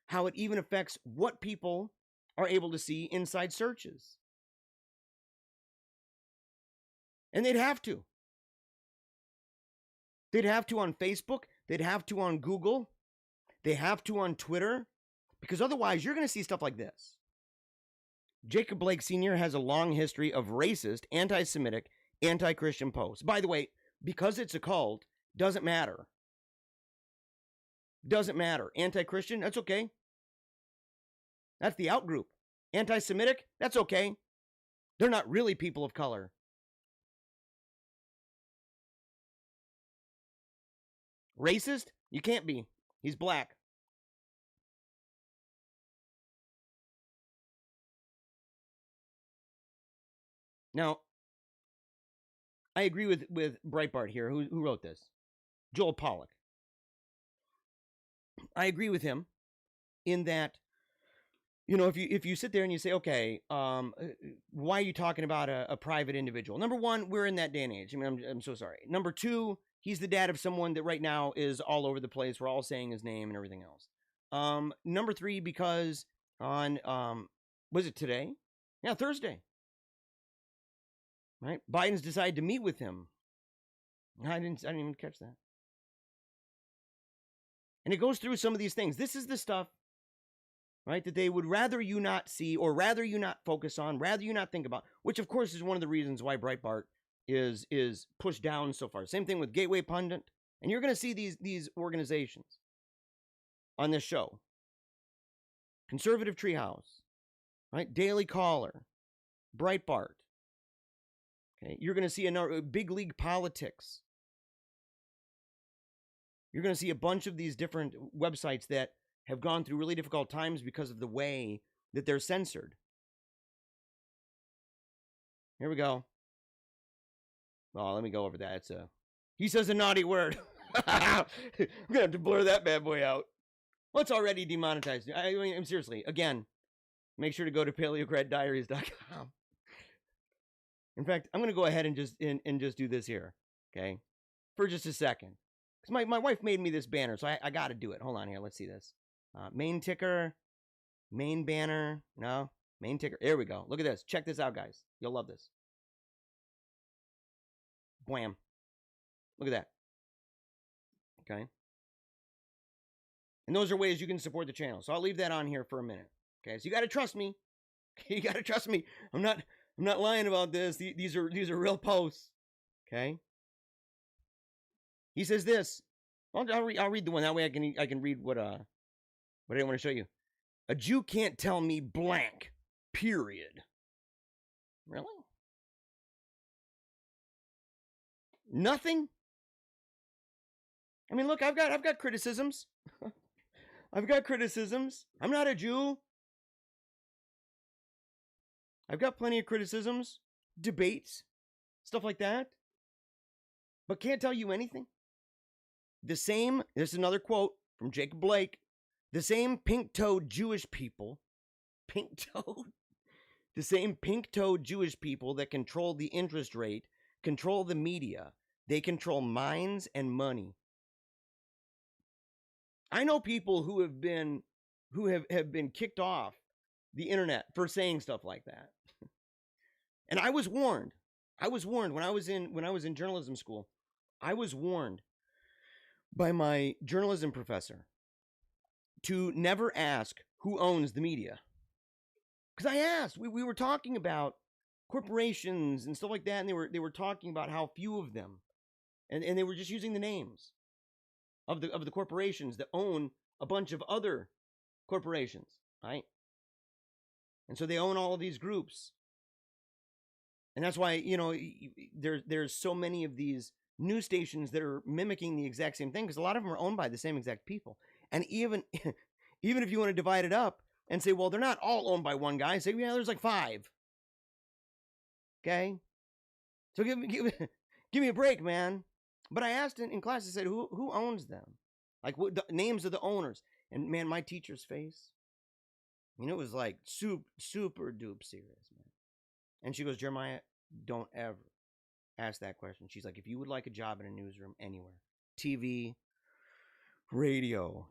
how it even affects what people are able to see inside searches. And they'd have to. They'd have to on Facebook. They'd have to on Google. They have to on Twitter. Because otherwise, you're going to see stuff like this. Jacob Blake Sr. has a long history of racist, anti-Semitic, anti-Christian posts. By the way, because it's a cult, doesn't matter. Doesn't matter. Anti-Christian, that's okay. That's the out group. Anti-Semitic, that's okay. They're not really people of color. Racist? You can't be. He's black. Now, I agree with Breitbart here, who wrote this. Joel Pollack. I agree with him in that, you know, if you sit there and you say, okay, why are you talking about a private individual? Number one, we're in that day and age. I mean, I'm so sorry. Number two, he's the dad of someone that right now is all over the place. We're all saying his name and everything else. Number three, because on, was it today? Yeah, Thursday. Right? Biden's decided to meet with him. I didn't even catch that. And it goes through some of these things. This is the stuff, right, that they would rather you not see, or rather you not focus on, rather you not think about, which of course is one of the reasons why Breitbart is pushed down so far. Same thing with Gateway Pundit. And you're going to see these organizations on this show. Conservative Treehouse, right? Daily Caller, Breitbart. Okay, you're going to see another Big League Politics. You're going to see a bunch of these different websites that have gone through really difficult times because of the way that they're censored. Here we go. Oh, let me go over that. He says a naughty word. I'm going to have to blur that bad boy out. Well, it's already demonetized. I mean, seriously, again, make sure to go to paleocratediaries.com. In fact, I'm going to go ahead and just do this here, okay, for just a second. Because my wife made me this banner, so I got to do it. Hold on here. Let's see this. Main ticker, main banner. No, main ticker. There we go. Look at this. Check this out, guys. You'll love this. Blam. Look at that. Okay. And those are ways you can support the channel. So I'll leave that on here for a minute. Okay. So you got to trust me. You got to trust me. I'm not lying about this. These are real posts. Okay. He says this. I'll read the one. That way I can read what I want to show you. A Jew can't tell me blank. Period. Really? Nothing? I mean, look, I've got criticisms. I've got criticisms. I'm not a Jew. I've got plenty of criticisms, debates, stuff like that. But can't tell you anything. This is another quote from Jacob Blake. The same pink-toed Jewish people, the same pink-toed Jewish people that control the interest rate, control the media, they control minds and money. I know people who have been kicked off the internet for saying stuff like that. And I was warned. When I was in journalism school. I was warned by my journalism professor to never ask who owns the media. Because I asked, we were talking about corporations and stuff like that, and they were talking about how few of them, and they were just using the names of the corporations that own a bunch of other corporations, right? And so they own all of these groups. And that's why, there's so many of these news stations that are mimicking the exact same thing, because a lot of them are owned by the same exact people. And even if you want to divide it up and say, well, they're not all owned by one guy, say, yeah, there's like 5. Okay? So give me a break, man. But I asked in class, I said, who owns them? Like, what the names of the owners? And man, my teacher's face, it was like super dupe serious, man. And she goes, Jeremiah, don't ever ask that question. She's like, if you would like a job in a newsroom anywhere, TV, radio,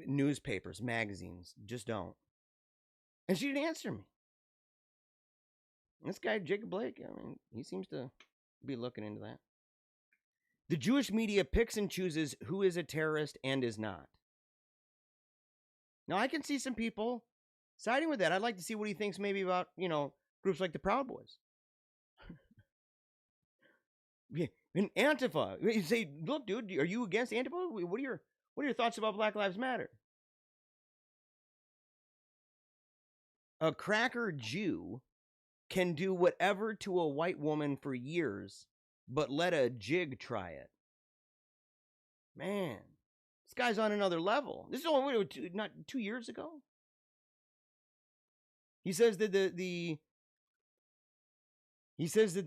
newspapers, magazines, just don't. And she didn't answer me. This guy, Jacob Blake, he seems to be looking into that. The Jewish media picks and chooses who is a terrorist and is not. Now, I can see some people siding with that. I'd like to see what he thinks maybe about, groups like the Proud Boys. And Antifa. You say, look, dude, are you against Antifa? What are your thoughts about Black Lives Matter? A cracker Jew can do whatever to a white woman for years, but let a jig try it. Man, this guy's on another level. This is only not 2 years ago. He says that the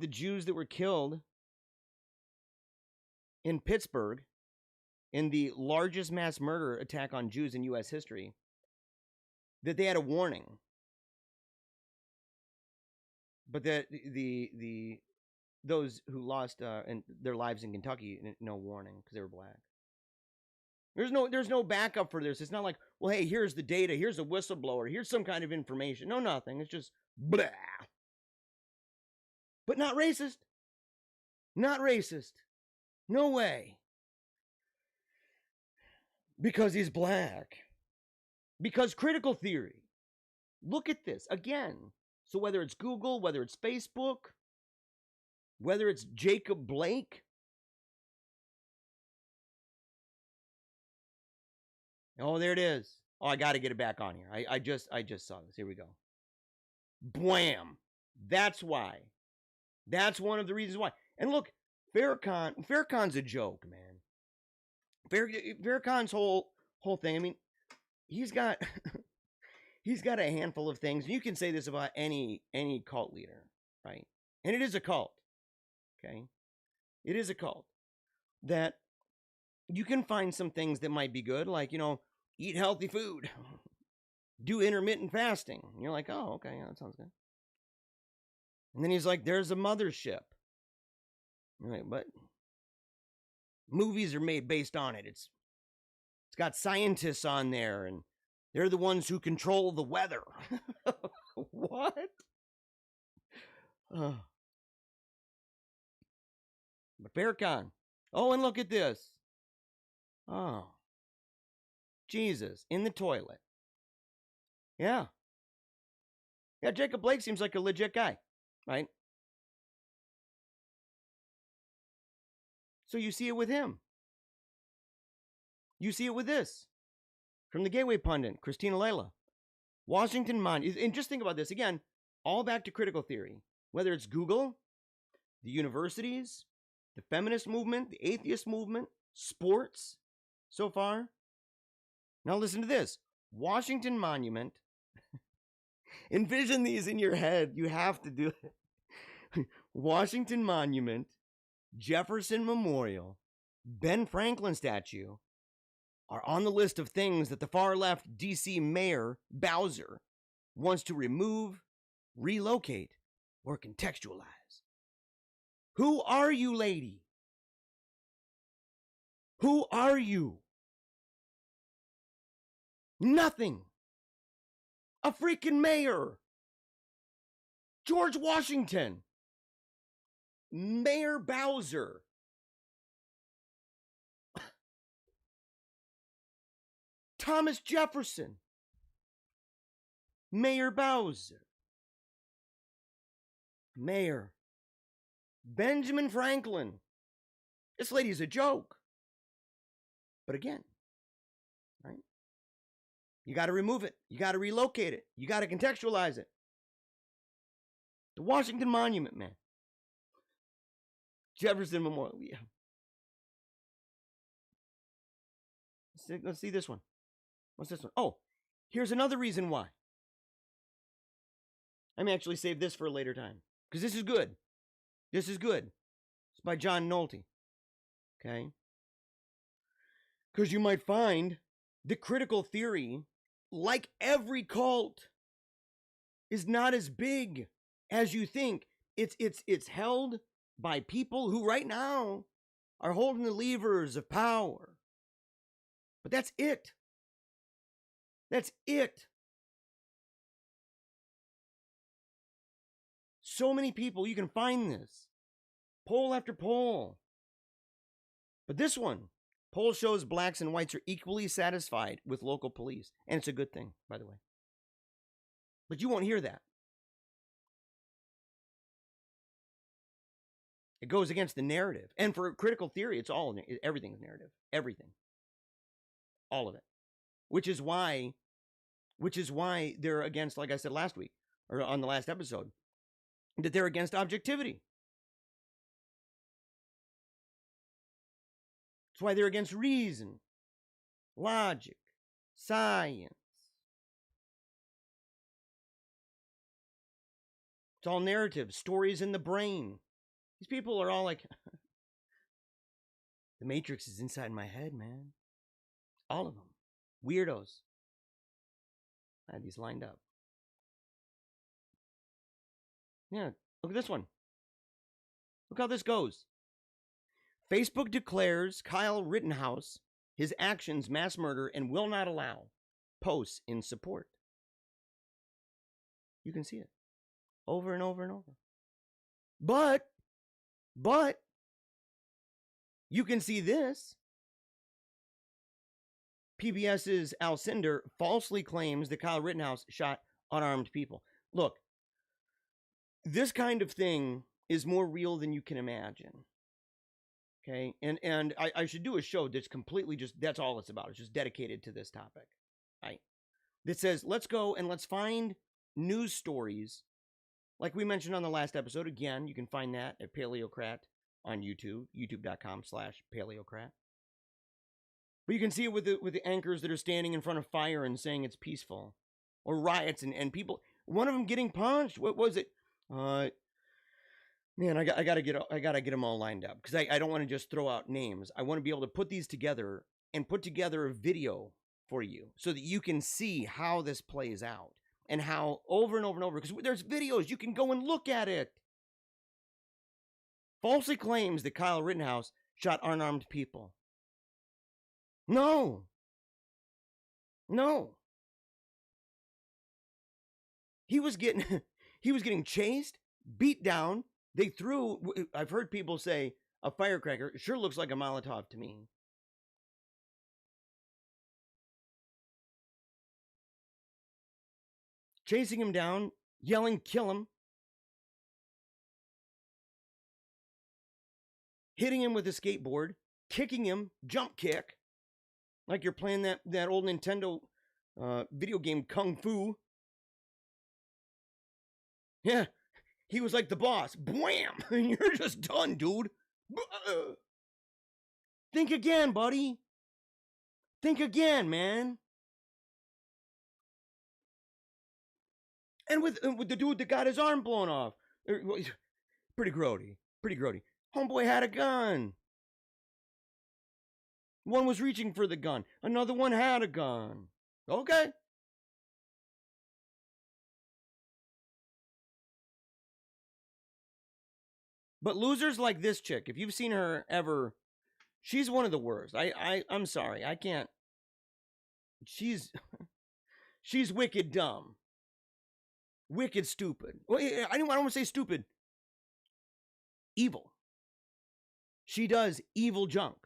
Jews that were killed in Pittsburgh in the largest mass murder attack on Jews in U.S. history, that they had a warning, but that those who lost their lives in Kentucky, no warning because they were black. There's no backup for this. It's not like, well, hey, here's the data, here's a whistleblower, here's some kind of information. No, nothing. It's just blah. But not racist. Not racist. No way. Because he's black. Because critical theory. Look at this again. So whether it's Google, whether it's Facebook, whether it's Jacob Blake, oh, there it is. Oh, I got to get it back on here. I just saw this. Here we go. Bwam. That's why. That's one of the reasons why. And look, Farrakhan's a joke, man. Farrakhan's whole thing. He's got a handful of things. You can say this about any cult leader, right? And it is a cult. Okay? It is a cult that you can find some things that might be good, like, eat healthy food, do intermittent fasting. And you're like, oh, okay, yeah, that sounds good. And then he's like, there's a mothership. You're like, but movies are made based on it. It's got scientists on there, and they're the ones who control the weather. What? But Farrakhan. Oh, and look at this. Oh. Jesus, in the toilet. Yeah. Yeah, Jacob Blake seems like a legit guy, right? So you see it with him. You see it with this. From the Gateway Pundit, Christina Layla. Washington Monument. And just think about this. Again, all back to critical theory. Whether it's Google, the universities, the feminist movement, the atheist movement, sports, so far. Now listen to this. Washington Monument. Envision these in your head. You have to do it. Washington Monument, Jefferson Memorial, Ben Franklin statue are on the list of things that the far left DC Mayor Bowser wants to remove, relocate, or contextualize. Who are you, lady? Who are you? Nothing. A freaking mayor. George Washington. Mayor Bowser. Thomas Jefferson. Mayor Bowser. Mayor Benjamin Franklin. This lady's a joke. But again, right? You got to remove it. You got to relocate it. You got to contextualize it. The Washington Monument, man. Jefferson Memorial. Yeah. Let's see this one. What's this one? Oh, here's another reason why. I may actually save this for a later time. Because this is good. This is good. It's by John Nolte. Okay? Because you might find the critical theory, like every cult, is not as big as you think. It's held by people who right now are holding the levers of power. But that's it. That's it. So many people, you can find this. Poll after poll. But this one, poll shows blacks and whites are equally satisfied with local police. And it's a good thing, by the way. But you won't hear that. It goes against the narrative. And for critical theory, everything's narrative. Everything. All of it. Which is why they're against, like I said last week, or on the last episode, that they're against objectivity. That's why they're against reason, logic, science. It's all narrative, stories in the brain. These people are all like, the Matrix is inside my head, man. All of them. Weirdos. I had these lined up. Yeah, look at this one. Look how this goes. Facebook declares Kyle Rittenhouse his actions mass murder and will not allow posts in support. You can see it over and over and over. But you can see this. PBS's Alcindor falsely claims that Kyle Rittenhouse shot unarmed people. Look, this kind of thing is more real than you can imagine. Okay, and I should do a show that's completely that's all it's about. It's just dedicated to this topic, right? That says, let's go and let's find news stories, like we mentioned on the last episode. Again, you can find that at Paleocrate on YouTube, youtube.com/Paleocrate. But you can see it with the anchors that are standing in front of fire and saying it's peaceful, or riots and people. One of them getting punched. What was it? Man, I gotta get them all lined up because I don't want to just throw out names. I want to be able to put these together and put together a video for you so that you can see how this plays out and how over and over and over, because there's videos, you can go and look at it. Falsely claims that Kyle Rittenhouse shot unarmed people. No. He was getting chased, beat down. They threw, I've heard people say, a firecracker. It sure looks like a Molotov to me. Chasing him down, yelling, kill him. Hitting him with a skateboard, kicking him, jump kick. Like you're playing that old Nintendo video game Kung Fu. Yeah. He was like the boss. Bwham! And you're just done, dude. Think again, buddy. Think again, man. And with the dude that got his arm blown off. Pretty grody. Homeboy had a gun. One was reaching for the gun. Another one had a gun. Okay. But losers like this chick, if you've seen her ever, she's one of the worst. I'm sorry. I can't. She's wicked dumb. Wicked stupid. Well, I don't want to say stupid. Evil. She does evil junk.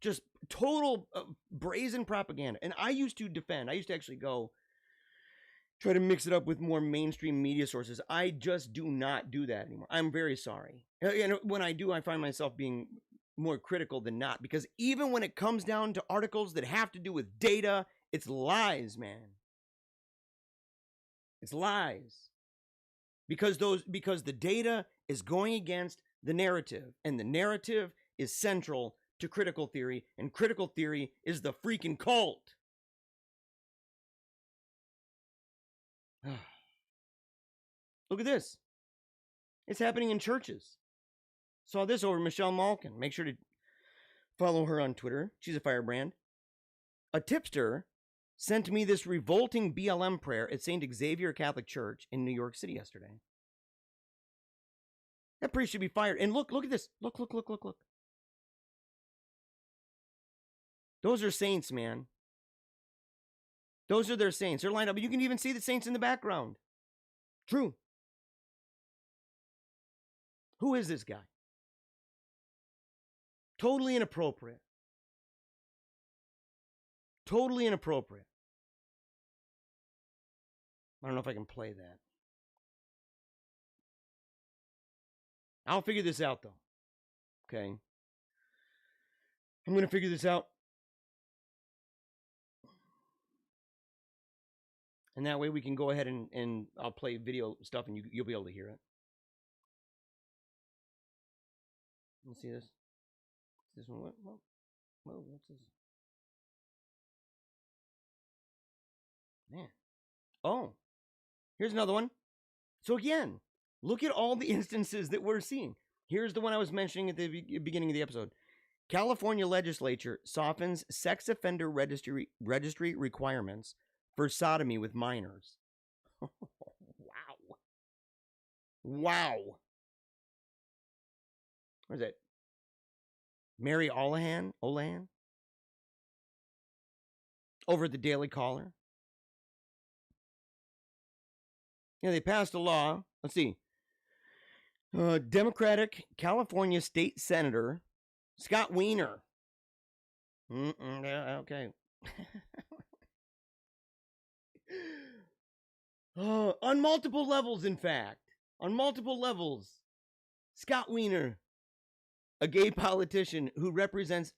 Just total brazen propaganda. And I used to defend. I used to actually go try to mix it up with more mainstream media sources. I just do not do that anymore. I'm very sorry. And when I do, I find myself being more critical than not, because even when it comes down to articles that have to do with data, it's lies, man. It's lies. Because the data is going against the narrative, and the narrative is central to critical theory, and critical theory is the freaking cult. Look at this. It's happening in churches. Saw this over Michelle Malkin. Make sure to follow her on Twitter. She's a firebrand. A tipster sent me this revolting BLM prayer at St. Xavier Catholic Church in New York City yesterday. That priest should be fired. And look at this. Look. Those are saints, man. Those are their saints. They're lined up. You can even see the saints in the background. True. Who is this guy? Totally inappropriate. Totally inappropriate. I don't know if I can play that. I'll figure this out, though. Okay. I'm going to figure this out. And that way we can go ahead and I'll play video stuff and you'll be able to hear it. Let's see this. This one, what? Whoa, what's this? Man. Oh, here's another one. So again, look at all the instances that we're seeing. Here's the one I was mentioning at the beginning of the episode. California legislature softens sex offender registry requirements for sodomy with minors. Wow. Wow. Where's that? Mary Olahan? Over at the Daily Caller. Yeah, they passed a law. Let's see. Democratic California State Senator Scott Wiener. Yeah, okay. On multiple levels, in fact. On multiple levels. Scott Wiener, a gay politician who represents...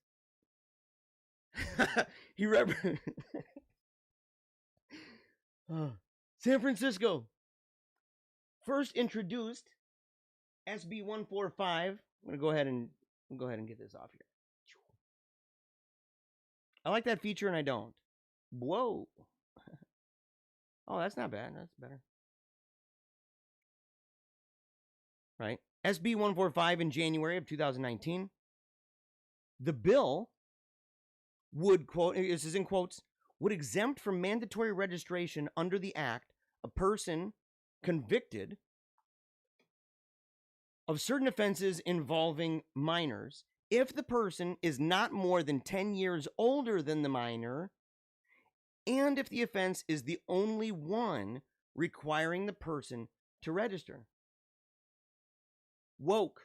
San Francisco. First introduced SB 145. I'm going to go ahead and get this off here. I like that feature and I don't. Whoa. Oh, that's not bad. That's better. Right. SB 145 in January of 2019. The bill would, quote, this is in quotes, would exempt from mandatory registration under the act a person convicted of certain offenses involving minors if the person is not more than 10 years older than the minor, and if the offense is the only one requiring the person to register. Woke.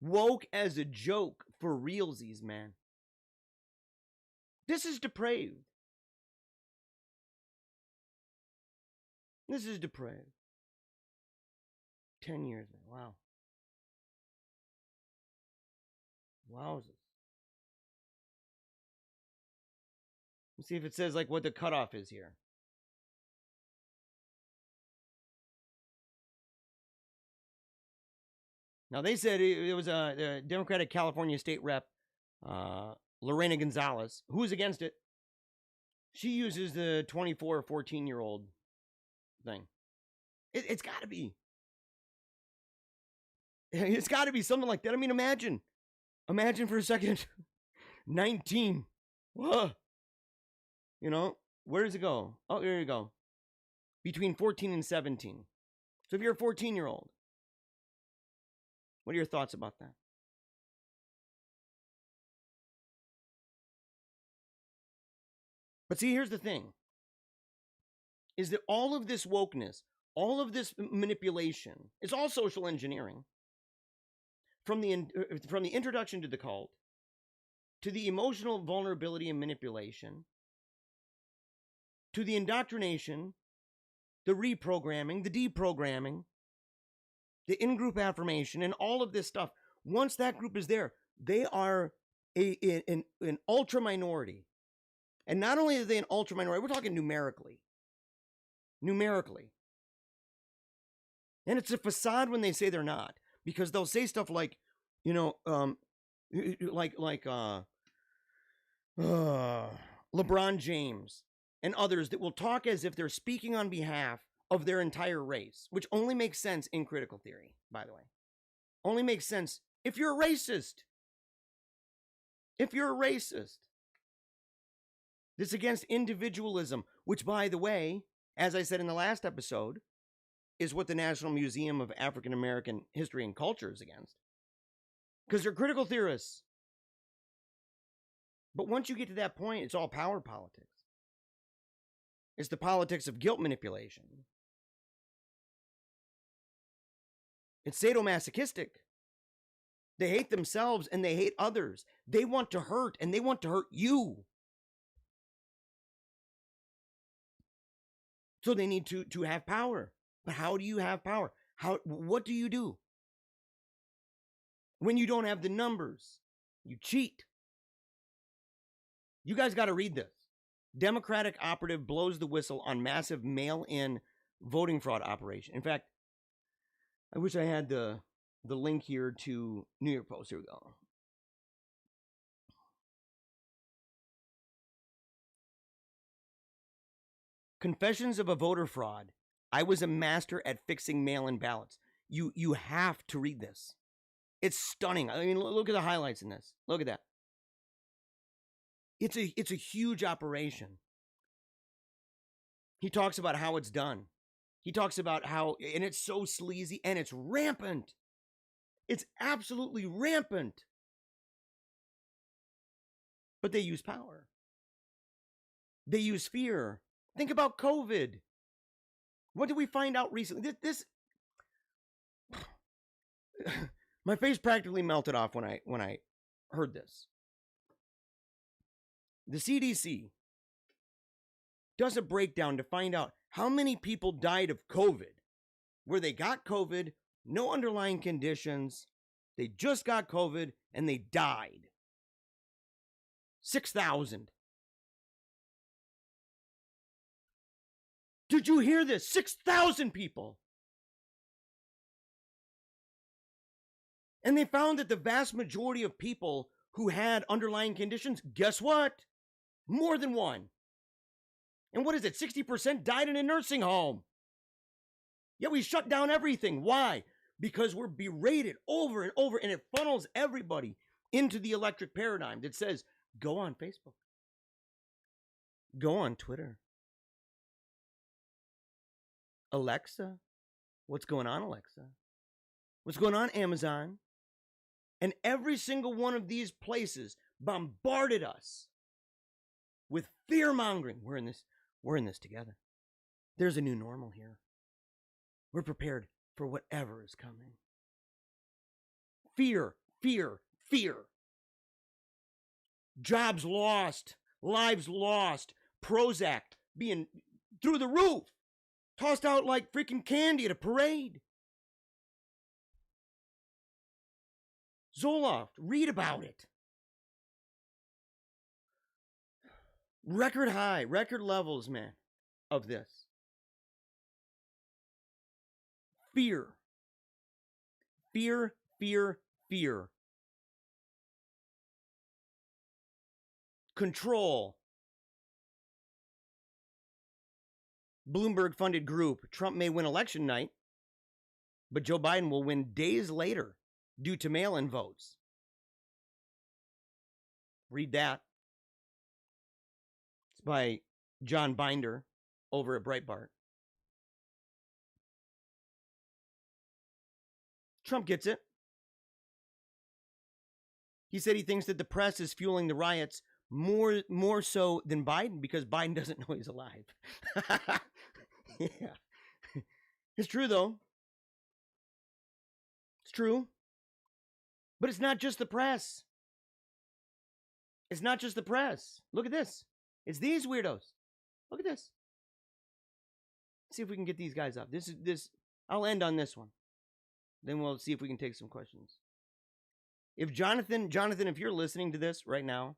Woke as a joke for realsies, man. This is depraved. This is depraved. 10 years, man. Wow. Wowzers. Let's see if it says like what the cutoff is here. Now they said it was a Democratic California State Rep, Lorena Gonzalez, who is against it. She uses the 24 or 14-year-old thing. It's got to be. It's got to be something like that. I mean, imagine for a second, 19. Whoa. You know, where does it go? Oh, there you go. Between 14 and 17. So if you're a 14-year-old, what are your thoughts about that? But see, here's the thing. Is that all of this wokeness, all of this manipulation, it's all social engineering. From the introduction to the cult, to the emotional vulnerability and manipulation, to the indoctrination, the reprogramming, the deprogramming, the in-group affirmation, and all of this stuff. Once that group is there, they are an ultra minority. And not only are they an ultra minority, we're talking numerically. Numerically. And it's a facade when they say they're not, because they'll say stuff like, you know, LeBron James and others that will talk as if they're speaking on behalf of their entire race, which only makes sense in critical theory, by the way. Only makes sense if you're a racist. If you're a racist. This is against individualism, which, by the way, as I said in the last episode, is what the National Museum of African American History and Culture is against. Because they're critical theorists. But once you get to that point, it's all power politics. It's the politics of guilt manipulation. It's sadomasochistic. They hate themselves and they hate others. They want to hurt, and they want to hurt you. So they need to have power. But how do you have power? What do you do? When you don't have the numbers, you cheat. You guys got to read this. Democratic operative blows the whistle on massive mail-in voting fraud operation. In fact, I wish I had the link here to New York Post. Here we go. Confessions of a voter fraud. I was a master at fixing mail-in ballots. You have to read this. It's stunning. I mean, look at the highlights in this. Look at that. It's a huge operation. He talks about how it's done. He talks about how, and it's so sleazy, and it's rampant. It's absolutely rampant. But they use power. They use fear. Think about COVID. What did we find out recently? My face practically melted off when I heard this. The CDC does a breakdown to find out how many people died of COVID, where they got COVID, no underlying conditions, they just got COVID, and they died. 6,000. Did you hear this? 6,000 people. And they found that the vast majority of people who had underlying conditions, guess what? More than one. And what is it? 60% died in a nursing home. Yeah, we shut down everything. Why? Because we're berated over and over, and it funnels everybody into the electric paradigm that says, go on Facebook. Go on Twitter. Alexa. What's going on, Alexa? What's going on, Amazon? And every single one of these places bombarded us with fear-mongering. We're in this together. There's a new normal here. We're prepared for whatever is coming. Fear, fear, fear. Jobs lost, lives lost, Prozac being through the roof, tossed out like freaking candy at a parade. Zoloft, read about it. Record high, record levels, man, of this. Fear. Fear, fear, fear. Control. Bloomberg-funded group. Trump may win election night, but Joe Biden will win days later due to mail-in votes. Read that. It's by John Binder over at Breitbart. Trump gets it. He said he thinks that the press is fueling the riots more so than Biden because Biden doesn't know he's alive. Yeah. It's true, though. It's true. But it's not just the press. It's not just the press. Look at this. It's these weirdos. Look at this. See if we can get these guys up. This. I'll end on this one. Then we'll see if we can take some questions. If Jonathan, if you're listening to this right now,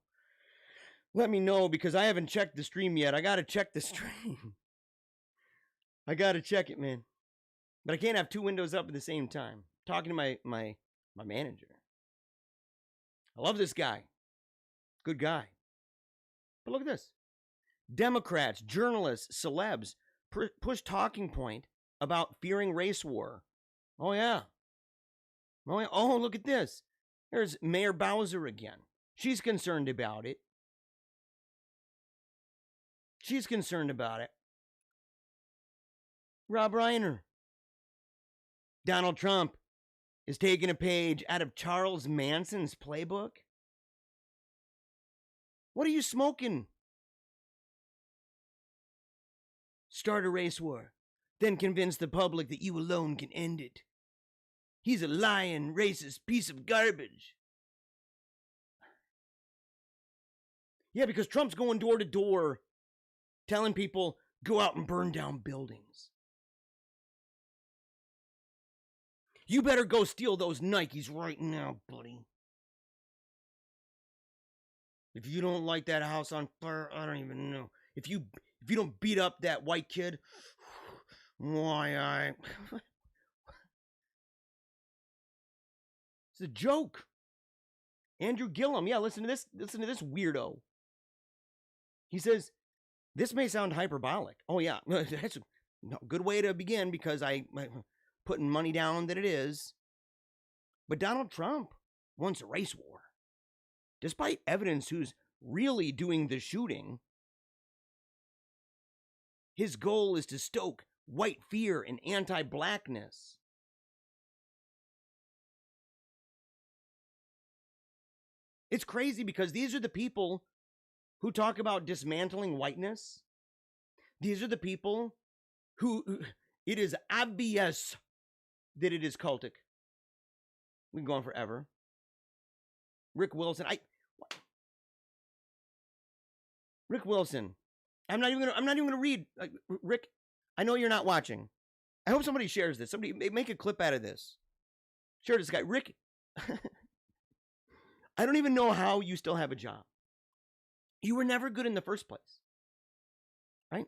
let me know because I haven't checked the stream yet. I got to check the stream. I got to check it, man. But I can't have two windows up at the same time. Talking to my manager. I love this guy. Good guy. But look at this. Democrats, journalists, celebs push talking point about fearing race war. Oh, yeah. Oh, yeah. Oh, look at this. There's Mayor Bowser again. She's concerned about it. She's concerned about it. Rob Reiner. Donald Trump is taking a page out of Charles Manson's playbook. What are you smoking? Start a race war, then convince the public that you alone can end it. He's a lying, racist piece of garbage. Yeah, because Trump's going door to door telling people, go out and burn down buildings. You better go steal those Nikes right now, buddy. If you don't light that house on fire, I don't even know. If you don't beat up that white kid, why It's a joke. Andrew Gillum, yeah, listen to this weirdo. He says, this may sound hyperbolic. Oh yeah, that's a good way to begin because I'm putting money down that it is. But Donald Trump wants a race war. Despite evidence who's really doing the shooting, his goal is to stoke white fear and anti-blackness. It's crazy because these are the people who talk about dismantling whiteness. These are the people who it is obvious that it is cultic. We can go on forever. Rick Wilson. Rick Wilson. I'm not even gonna read. Rick, I know you're not watching. I hope somebody shares this. Somebody make a clip out of this. Share this guy. Rick, I don't even know how you still have a job. You were never good in the first place. Right?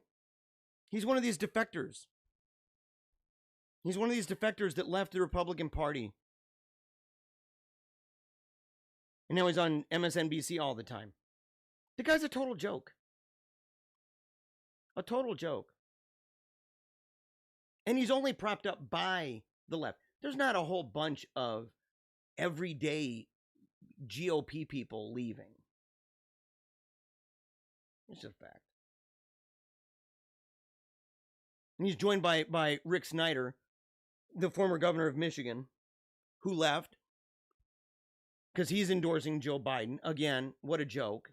He's one of these defectors. He's one of these defectors that left the Republican Party. And now he's on MSNBC all the time. The guy's a total joke. A total joke. And he's only propped up by the left. There's not a whole bunch of everyday GOP people leaving. It's just a fact. And he's joined by Rick Snyder, the former governor of Michigan, who left because he's endorsing Joe Biden. Again, what a joke.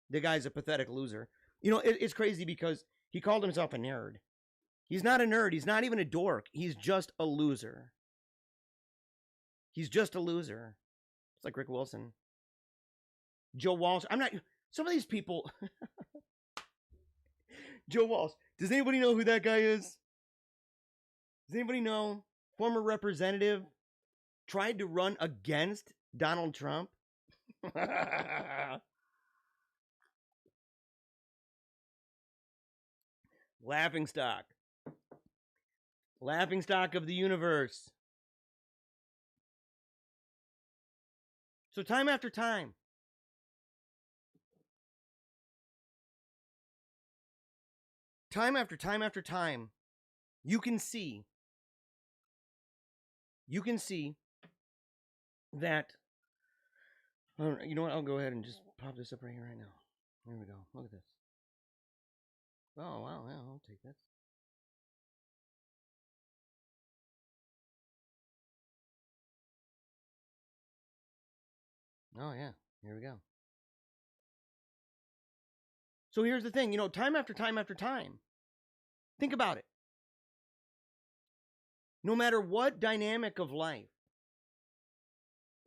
The guy's a pathetic loser. You know, it's crazy because he called himself a nerd. He's not a nerd. He's not even a dork. He's just a loser. He's just a loser. It's like Rick Wilson. Joe Walsh. Some of these people. Joe Walsh. Does anybody know who that guy is? Does anybody know? Former representative. Tried to run against Donald Trump. Laughingstock. Laughingstock of the universe. So time after time, you can see that, you know what, I'll go ahead and just pop this up right here right now. There we go. Look at this. Oh, wow, yeah, I'll take this. Oh, yeah, here we go. So here's the thing, time after time after time, think about it. No matter what dynamic of life,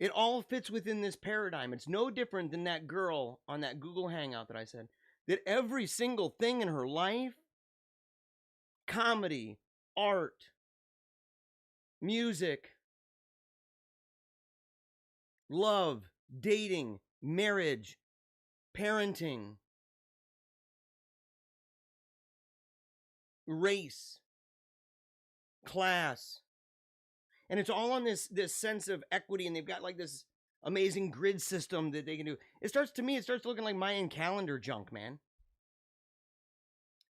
it all fits within this paradigm. It's no different than that girl on that Google Hangout that I said, that every single thing in her life comedy, art, music, love, dating, marriage, parenting, race, class. And it's all on this sense of equity, and they've got like this amazing grid system that they can do. It starts looking like Mayan calendar junk, man.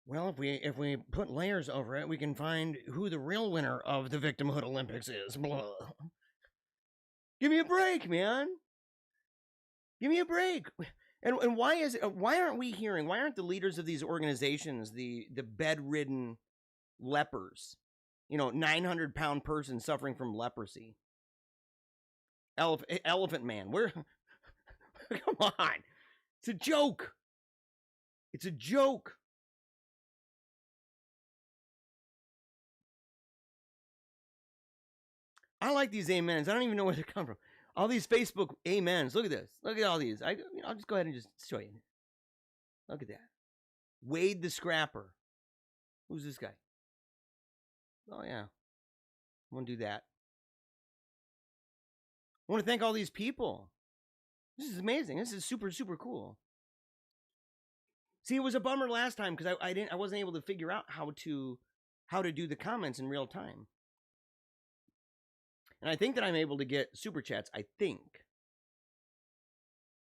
Well, if we put layers over it, we can find who the real winner of the Victimhood Olympics is. Blah. Give me a break, man. Give me a break. And why aren't we hearing? Why aren't the leaders of these organizations the bedridden lepers? 900-pound person suffering from leprosy. Elephant man. Where? Come on. It's a joke. It's a joke. I like these amens. I don't even know where they come from. All these Facebook amens. Look at this. Look at all these. I'll just go ahead and just show you. Look at that. Wade the Scrapper. Who's this guy? Oh, yeah. I want to do that. I want to thank all these people. This is amazing. This is super, super cool. See, it was a bummer last time because I wasn't able to figure out how to do the comments in real time. And I think that I'm able to get super chats, I think.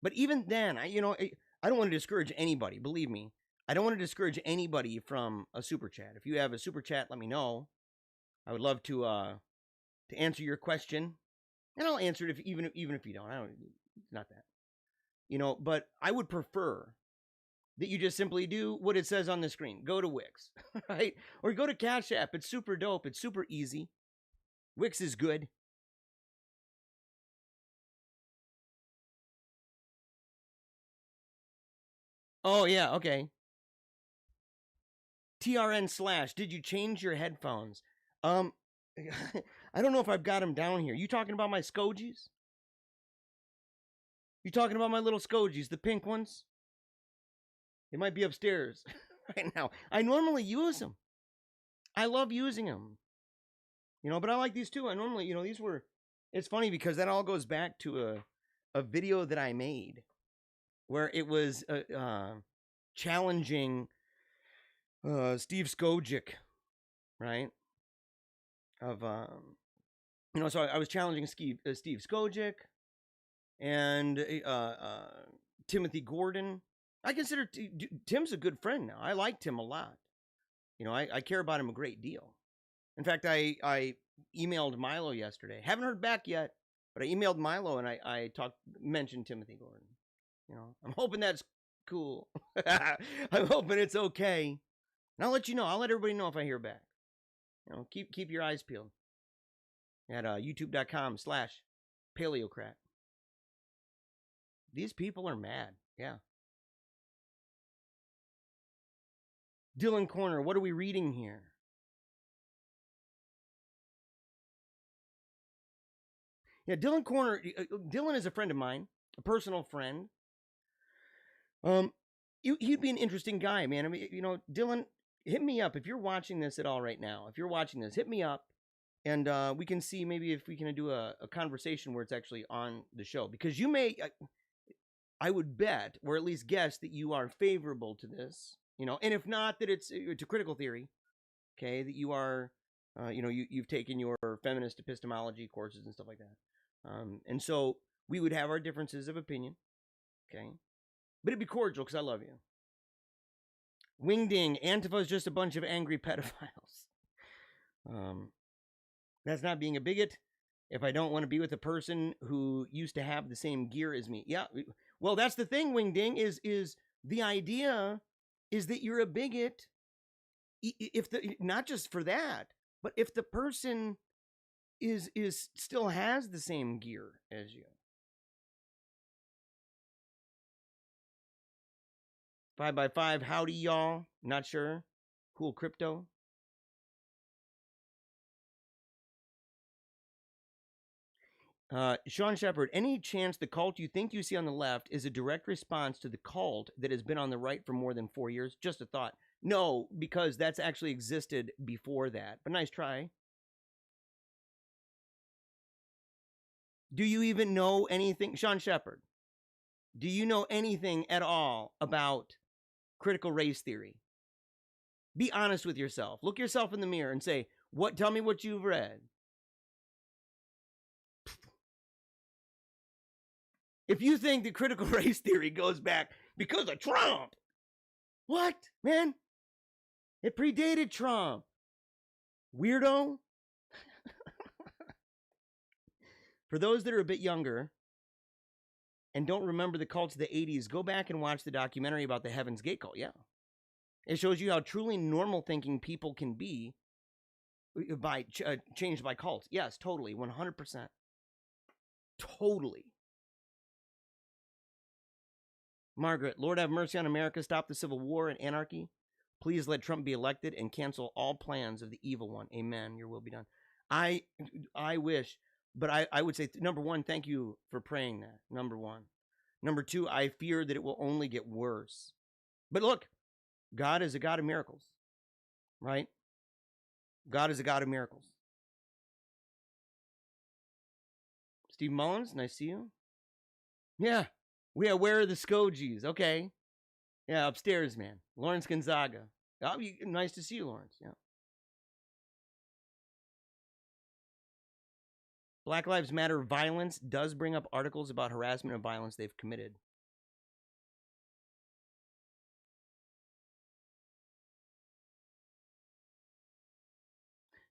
But even then, I don't want to discourage anybody. Believe me, I don't want to discourage anybody from a super chat. If you have a super chat, let me know. I would love to answer your question, and I'll answer it even if you don't. It's not that, But I would prefer that you just simply do what it says on the screen. Go to Wix, right? Or go to Cash App. It's super dope. It's super easy. Wix is good. Oh, yeah, okay. TRN/, did you change your headphones? I don't know if I've got them down here. You talking about my Skogies? You talking about my little Skogies, the pink ones? They might be upstairs right now. I normally use them. I love using them. But I like these too. I normally, these were, it's funny because that all goes back to a video that I made where it was challenging Steve Skojic, right? So I was challenging Steve Skojic and Timothy Gordon. I consider Tim's a good friend now. I like Tim a lot. I care about him a great deal. In fact, I emailed Milo yesterday. Haven't heard back yet, but I emailed Milo and I mentioned Timothy Gordon. I'm hoping that's cool. I'm hoping it's okay. And I'll let you know. I'll let everybody know if I hear back. Keep your eyes peeled at youtube.com/Paleocrate. These people are mad. Yeah. Dylan Corner, what are we reading here? Yeah, Dylan Corner. Dylan is a friend of mine, a personal friend. He'd be an interesting guy, man. I mean, Dylan, hit me up if you're watching this at all right now. If you're watching this, hit me up, and we can see maybe if we can do a conversation where it's actually on the show. Because you may, I would bet, or at least guess, that you are favorable to this. And if not, that it's to critical theory. Okay, that you are, you've taken your feminist epistemology courses and stuff like that. And so we would have our differences of opinion. Okay. But it'd be cordial because I love you. Wingding, Antifa is just a bunch of angry pedophiles. That's not being a bigot. If I don't want to be with a person who used to have the same gear as me. Yeah, well, that's the thing, Wingding, is the idea is that you're a bigot. If not just for that, but if the person is still has the same gear as you. 5x5, howdy y'all. Not sure. Cool crypto. Sean Shepard, any chance the cult you think you see on the left is a direct response to the cult that has been on the right for more than 4 years? Just a thought. No, because that's actually existed before that. But nice try. Do you even know anything? Sean Shepard, do you know anything at all about critical race theory? Be honest with yourself. Look yourself in the mirror and say, tell me what you've read. If you think that critical race theory goes back because of Trump, what, man? It predated Trump. Weirdo. For those that are a bit younger and don't remember the cults of the 80s, go back and watch the documentary about the Heaven's Gate cult. Yeah. It shows you how truly normal thinking people can be by changed by cults. Yes, totally. 100%. Totally. Margaret, Lord have mercy on America. Stop the civil war and anarchy. Please let Trump be elected and cancel all plans of the evil one. Amen. Your will be done. I wish, but I would say, number one, thank you for praying that. Number one. Number two, I fear that it will only get worse. But look, God is a God of miracles, right? God is a God of miracles. Steve Mullins, nice to see you. Yeah. Where are the Skojis? Okay. Yeah, upstairs, man. Lawrence Gonzaga. Oh, nice to see you, Lawrence. Yeah. Black Lives Matter violence does bring up articles about harassment and violence they've committed.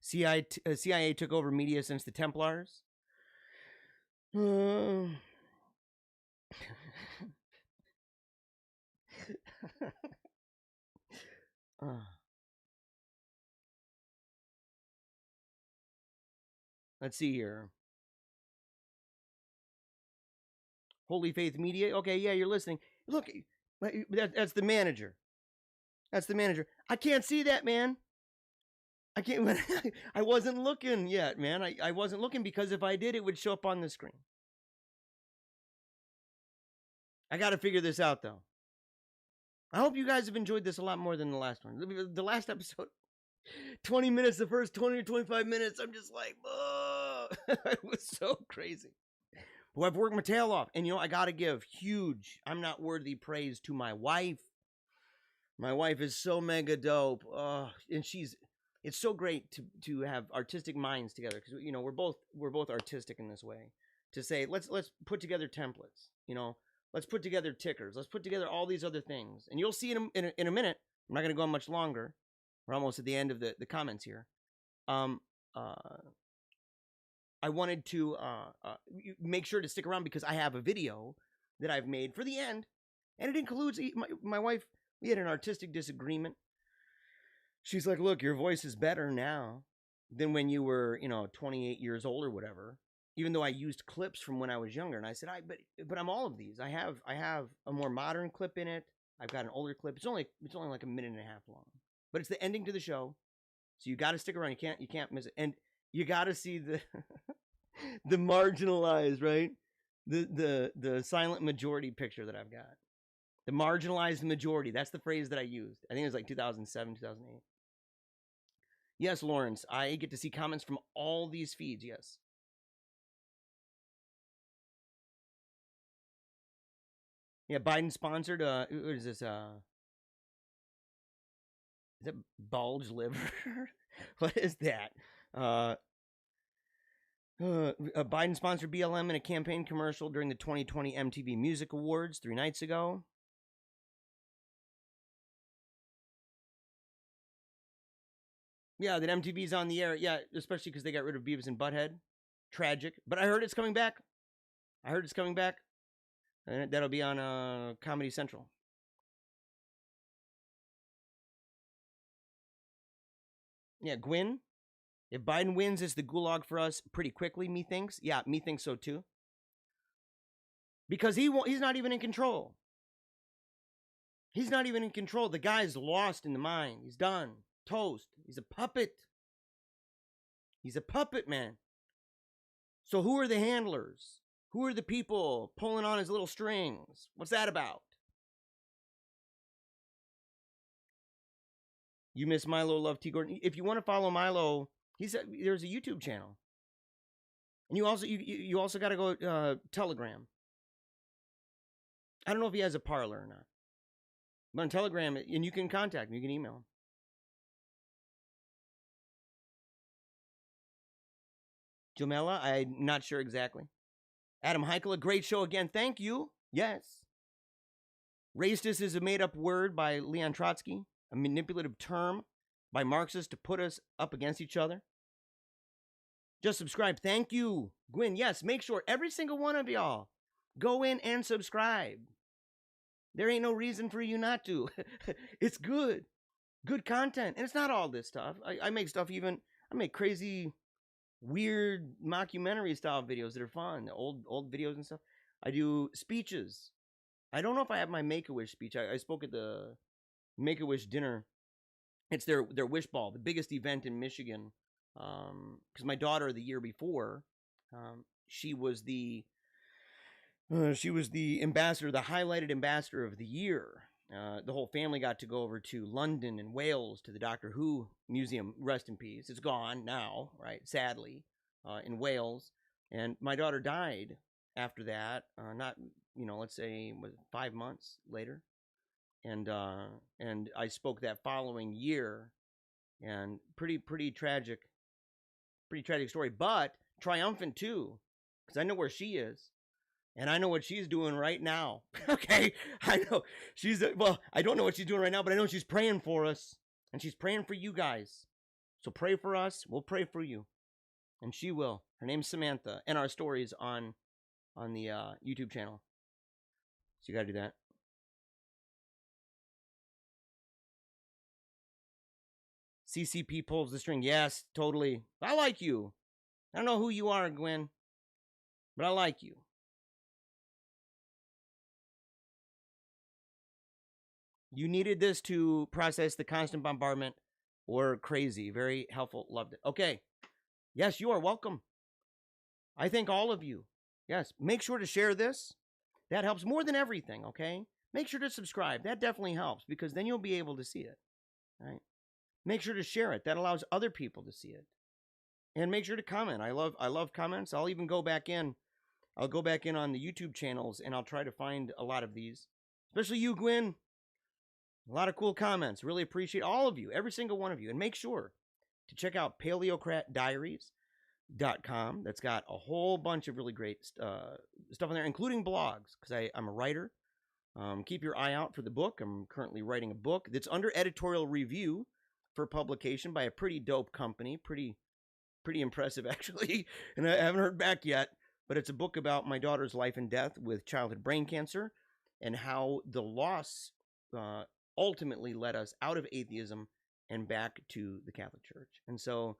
CIA took over media since the Templars. Let's see here. Holy Faith Media. Okay, yeah, you're listening. Look, that's the manager. That's the manager. I can't see that, man. I can't. I wasn't looking yet, man. I wasn't looking because if I did, it would show up on the screen. I got to figure this out, though. I hope you guys have enjoyed this a lot more than the last one. The last episode, 20 minutes, the first 20 or 25 minutes, I'm just like, oh, it was so crazy. But I've worked my tail off. And, I got to give huge, I'm not worthy praise to my wife. My wife is so mega dope. And it's so great to have artistic minds together. Because, we're both artistic in this way. To say, let's put together templates, Let's put together tickers. Let's put together all these other things. And you'll see in a minute. I'm not going to go on much longer. We're almost at the end of the comments here. I wanted to make sure to stick around because I have a video that I've made for the end. And it includes my wife. We had an artistic disagreement. She's like, look, your voice is better now than when you were, 28 years old or whatever. Even though I used clips from when I was younger. And I said, but I'm all of these. I have a more modern clip in it. I've got an older clip. It's only like a minute and a half long. But it's the ending to the show. So you got to stick around. You can't miss it. And you got to see the the marginalized, right? The silent majority picture that I've got. The marginalized majority. That's the phrase that I used. I think it was like 2007, 2008. Yes, Lawrence. I get to see comments from all these feeds. Yes. Yeah, Biden sponsored, what is this, is it bulge liver? What is that? Biden sponsored BLM in a campaign commercial during the 2020 MTV Music Awards 3 nights ago. Yeah, that MTV's on the air. Yeah, especially because they got rid of Beavis and Butthead. Tragic. But I heard it's coming back. And that'll be on Comedy Central. Yeah, Gwyn. If Biden wins, it's the gulag for us pretty quickly, methinks. Yeah, methinks so too. Because he's not even in control. He's not even in control. The guy's lost in the mind. He's done. Toast. He's a puppet. He's a puppet, man. So who are the handlers? Who are the people pulling on his little strings? What's that about? You miss Milo Love T Gordon. If you want to follow Milo, there's a YouTube channel, and you also got to go Telegram. I don't know if he has a parlor or not, but on Telegram, and you can contact him. You can email him. Jamela, I'm not sure exactly. Adam Heikel, a great show again. Thank you. Yes. Racist is a made-up word by Leon Trotsky, a manipulative term by Marxists to put us up against each other. Just subscribe. Thank you, Gwen. Yes, make sure every single one of y'all go in and subscribe. There ain't no reason for you not to. It's good. Good content. And it's not all this stuff. I make stuff I make crazy, weird mockumentary style videos that are fun. Old videos and stuff. I do speeches. I don't know if I have my Make-A-Wish speech. I spoke at the Make-A-Wish dinner. It's their wish ball, the biggest event in Michigan. Because my daughter the year before, she was the ambassador, the highlighted ambassador of the year. The whole family got to go over to London and Wales to the Doctor Who Museum. Rest in peace. It's gone now, right? Sadly, in Wales. And my daughter died after that. Let's say 5 months later. And I spoke that following year, and pretty tragic story, but triumphant too, because I know where she is. And I know what she's doing right now. Okay? I know I don't know what she's doing right now, but I know she's praying for us. And she's praying for you guys. So pray for us. We'll pray for you. And she will. Her name's Samantha. And our stories on the YouTube channel. So you got to do that. CCP pulls the string. Yes, totally. I like you. I don't know who you are, Gwen. But I like you. You needed this to process the constant bombardment or crazy. Very helpful. Loved it. Okay. Yes, you are welcome. I thank all of you. Yes. Make sure to share this. That helps more than everything, okay? Make sure to subscribe. That definitely helps, because then you'll be able to see it. All right? Make sure to share it. That allows other people to see it. And make sure to comment. I love comments. I'll even go back in. I'll go back in on the YouTube channels, and I'll try to find a lot of these. Especially you, Gwen. A lot of cool comments. Really appreciate all of you, every single one of you. And make sure to check out Paleocratediaries.com. That's got a whole bunch of really great stuff on there, including blogs, because I'm a writer. Keep your eye out for the book. I'm currently writing a book that's under editorial review for publication by a pretty dope company. Pretty impressive, actually. And I haven't heard back yet. But it's a book about my daughter's life and death with childhood brain cancer, and how the loss ultimately led us out of atheism and back to the Catholic Church. And so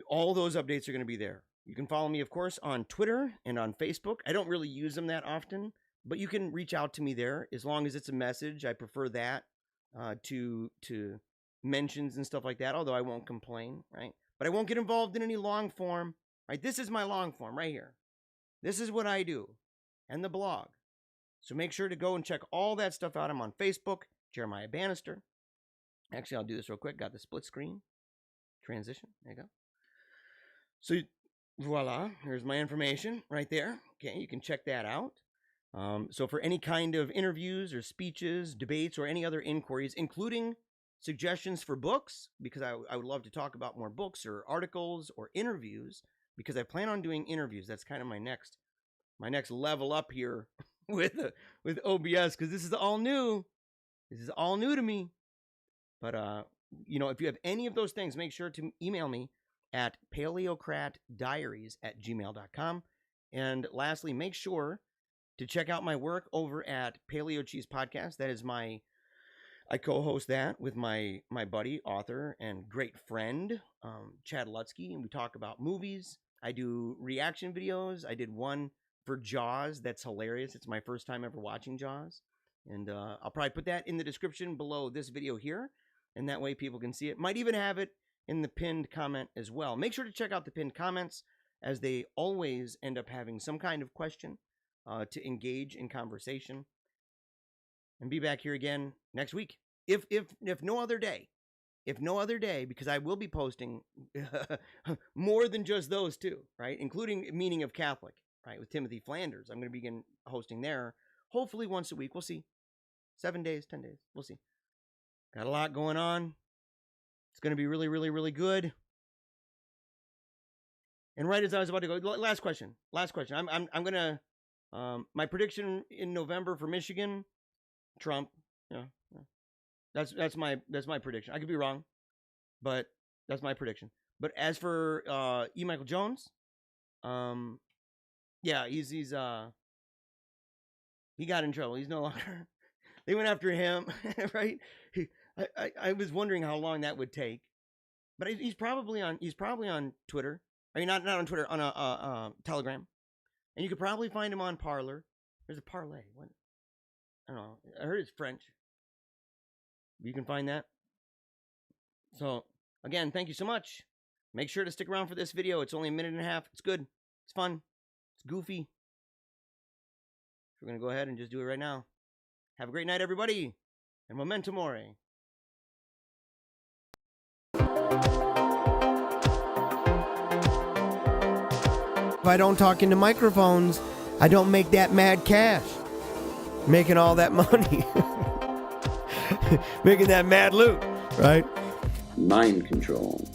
all those updates are going to be there. You can follow me, of course, on Twitter and on Facebook. I don't really use them that often, but you can reach out to me there as long as it's a message. I prefer that to mentions and stuff like that, although I won't complain, right? But I won't get involved in any long form, right? This is my long form right here. This is what I do, and the blog. So make sure to go and check all that stuff out. I'm on Facebook, Jeremiah Bannister. Actually, I'll do this real quick. Got the split screen transition. There you go. So voila, here's my information right there. Okay, you can check that out. So for any kind of interviews or speeches, debates, or any other inquiries, including suggestions for books, because I would love to talk about more books or articles or interviews, because I plan on doing interviews. That's kind of my next level up here with OBS, because this is all new. This is all new to me. But if you have any of those things, make sure to email me at paleocratediaries@gmail.com. And lastly, make sure to check out my work over at Paleo Cheese Podcast. That is I co-host that with my buddy, author, and great friend, Chad Lutsky, and we talk about movies. I do reaction videos. I did one for Jaws that's hilarious. It's my first time ever watching Jaws. And I'll probably put that in the description below this video here, and that way people can see it. Might even have it in the pinned comment as well. Make sure to check out the pinned comments, as they always end up having some kind of question to engage in conversation. And be back here again next week, if no other day. if no other day, because I will be posting more than just those two, right? Including Meaning of Catholic, right? With Timothy Flanders. I'm going to begin hosting there, hopefully once a week. We'll see. 7 days, 10 days. We'll see. Got a lot going on. It's going to be really, really, really good. And right as I was about to go, last question. I'm going to, my prediction in November for Michigan, Trump. Yeah. That's my prediction. I could be wrong, but that's my prediction. But as for E. Michael Jones, yeah, he got in trouble. He's no longer. They went after him, right? I was wondering how long that would take, but he's probably on Twitter. I mean, not on Twitter, on Telegram, and you could probably find him on Parler. There's a Parlay. What? I don't know. I heard it's French. You can find that. So, again, thank you so much. Make sure to stick around for this video. It's only a minute and a half. It's good. It's fun. It's goofy. We're going to go ahead and just do it right now. Have a great night, everybody. And memento mori. If I don't talk into microphones, I don't make that mad cash. Making all that money. Making that mad loot, right? Mind control.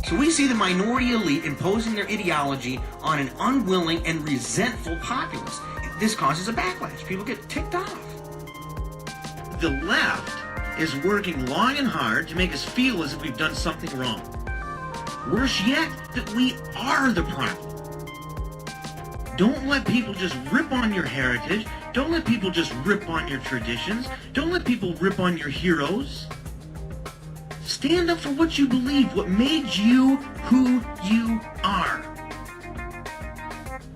So we see the minority elite imposing their ideology on an unwilling and resentful populace. This causes a backlash. People get ticked off. The left is working long and hard to make us feel as if we've done something wrong. Worse yet, that we are the problem. Don't let people just rip on your heritage. Don't let people just rip on your traditions. Don't let people rip on your heroes. Stand up for what you believe, what made you who you are.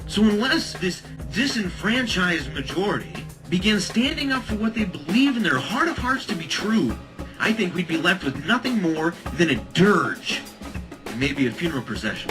So unless this disenfranchised majority begins standing up for what they believe in their heart of hearts to be true, I think we'd be left with nothing more than a dirge and maybe a funeral procession.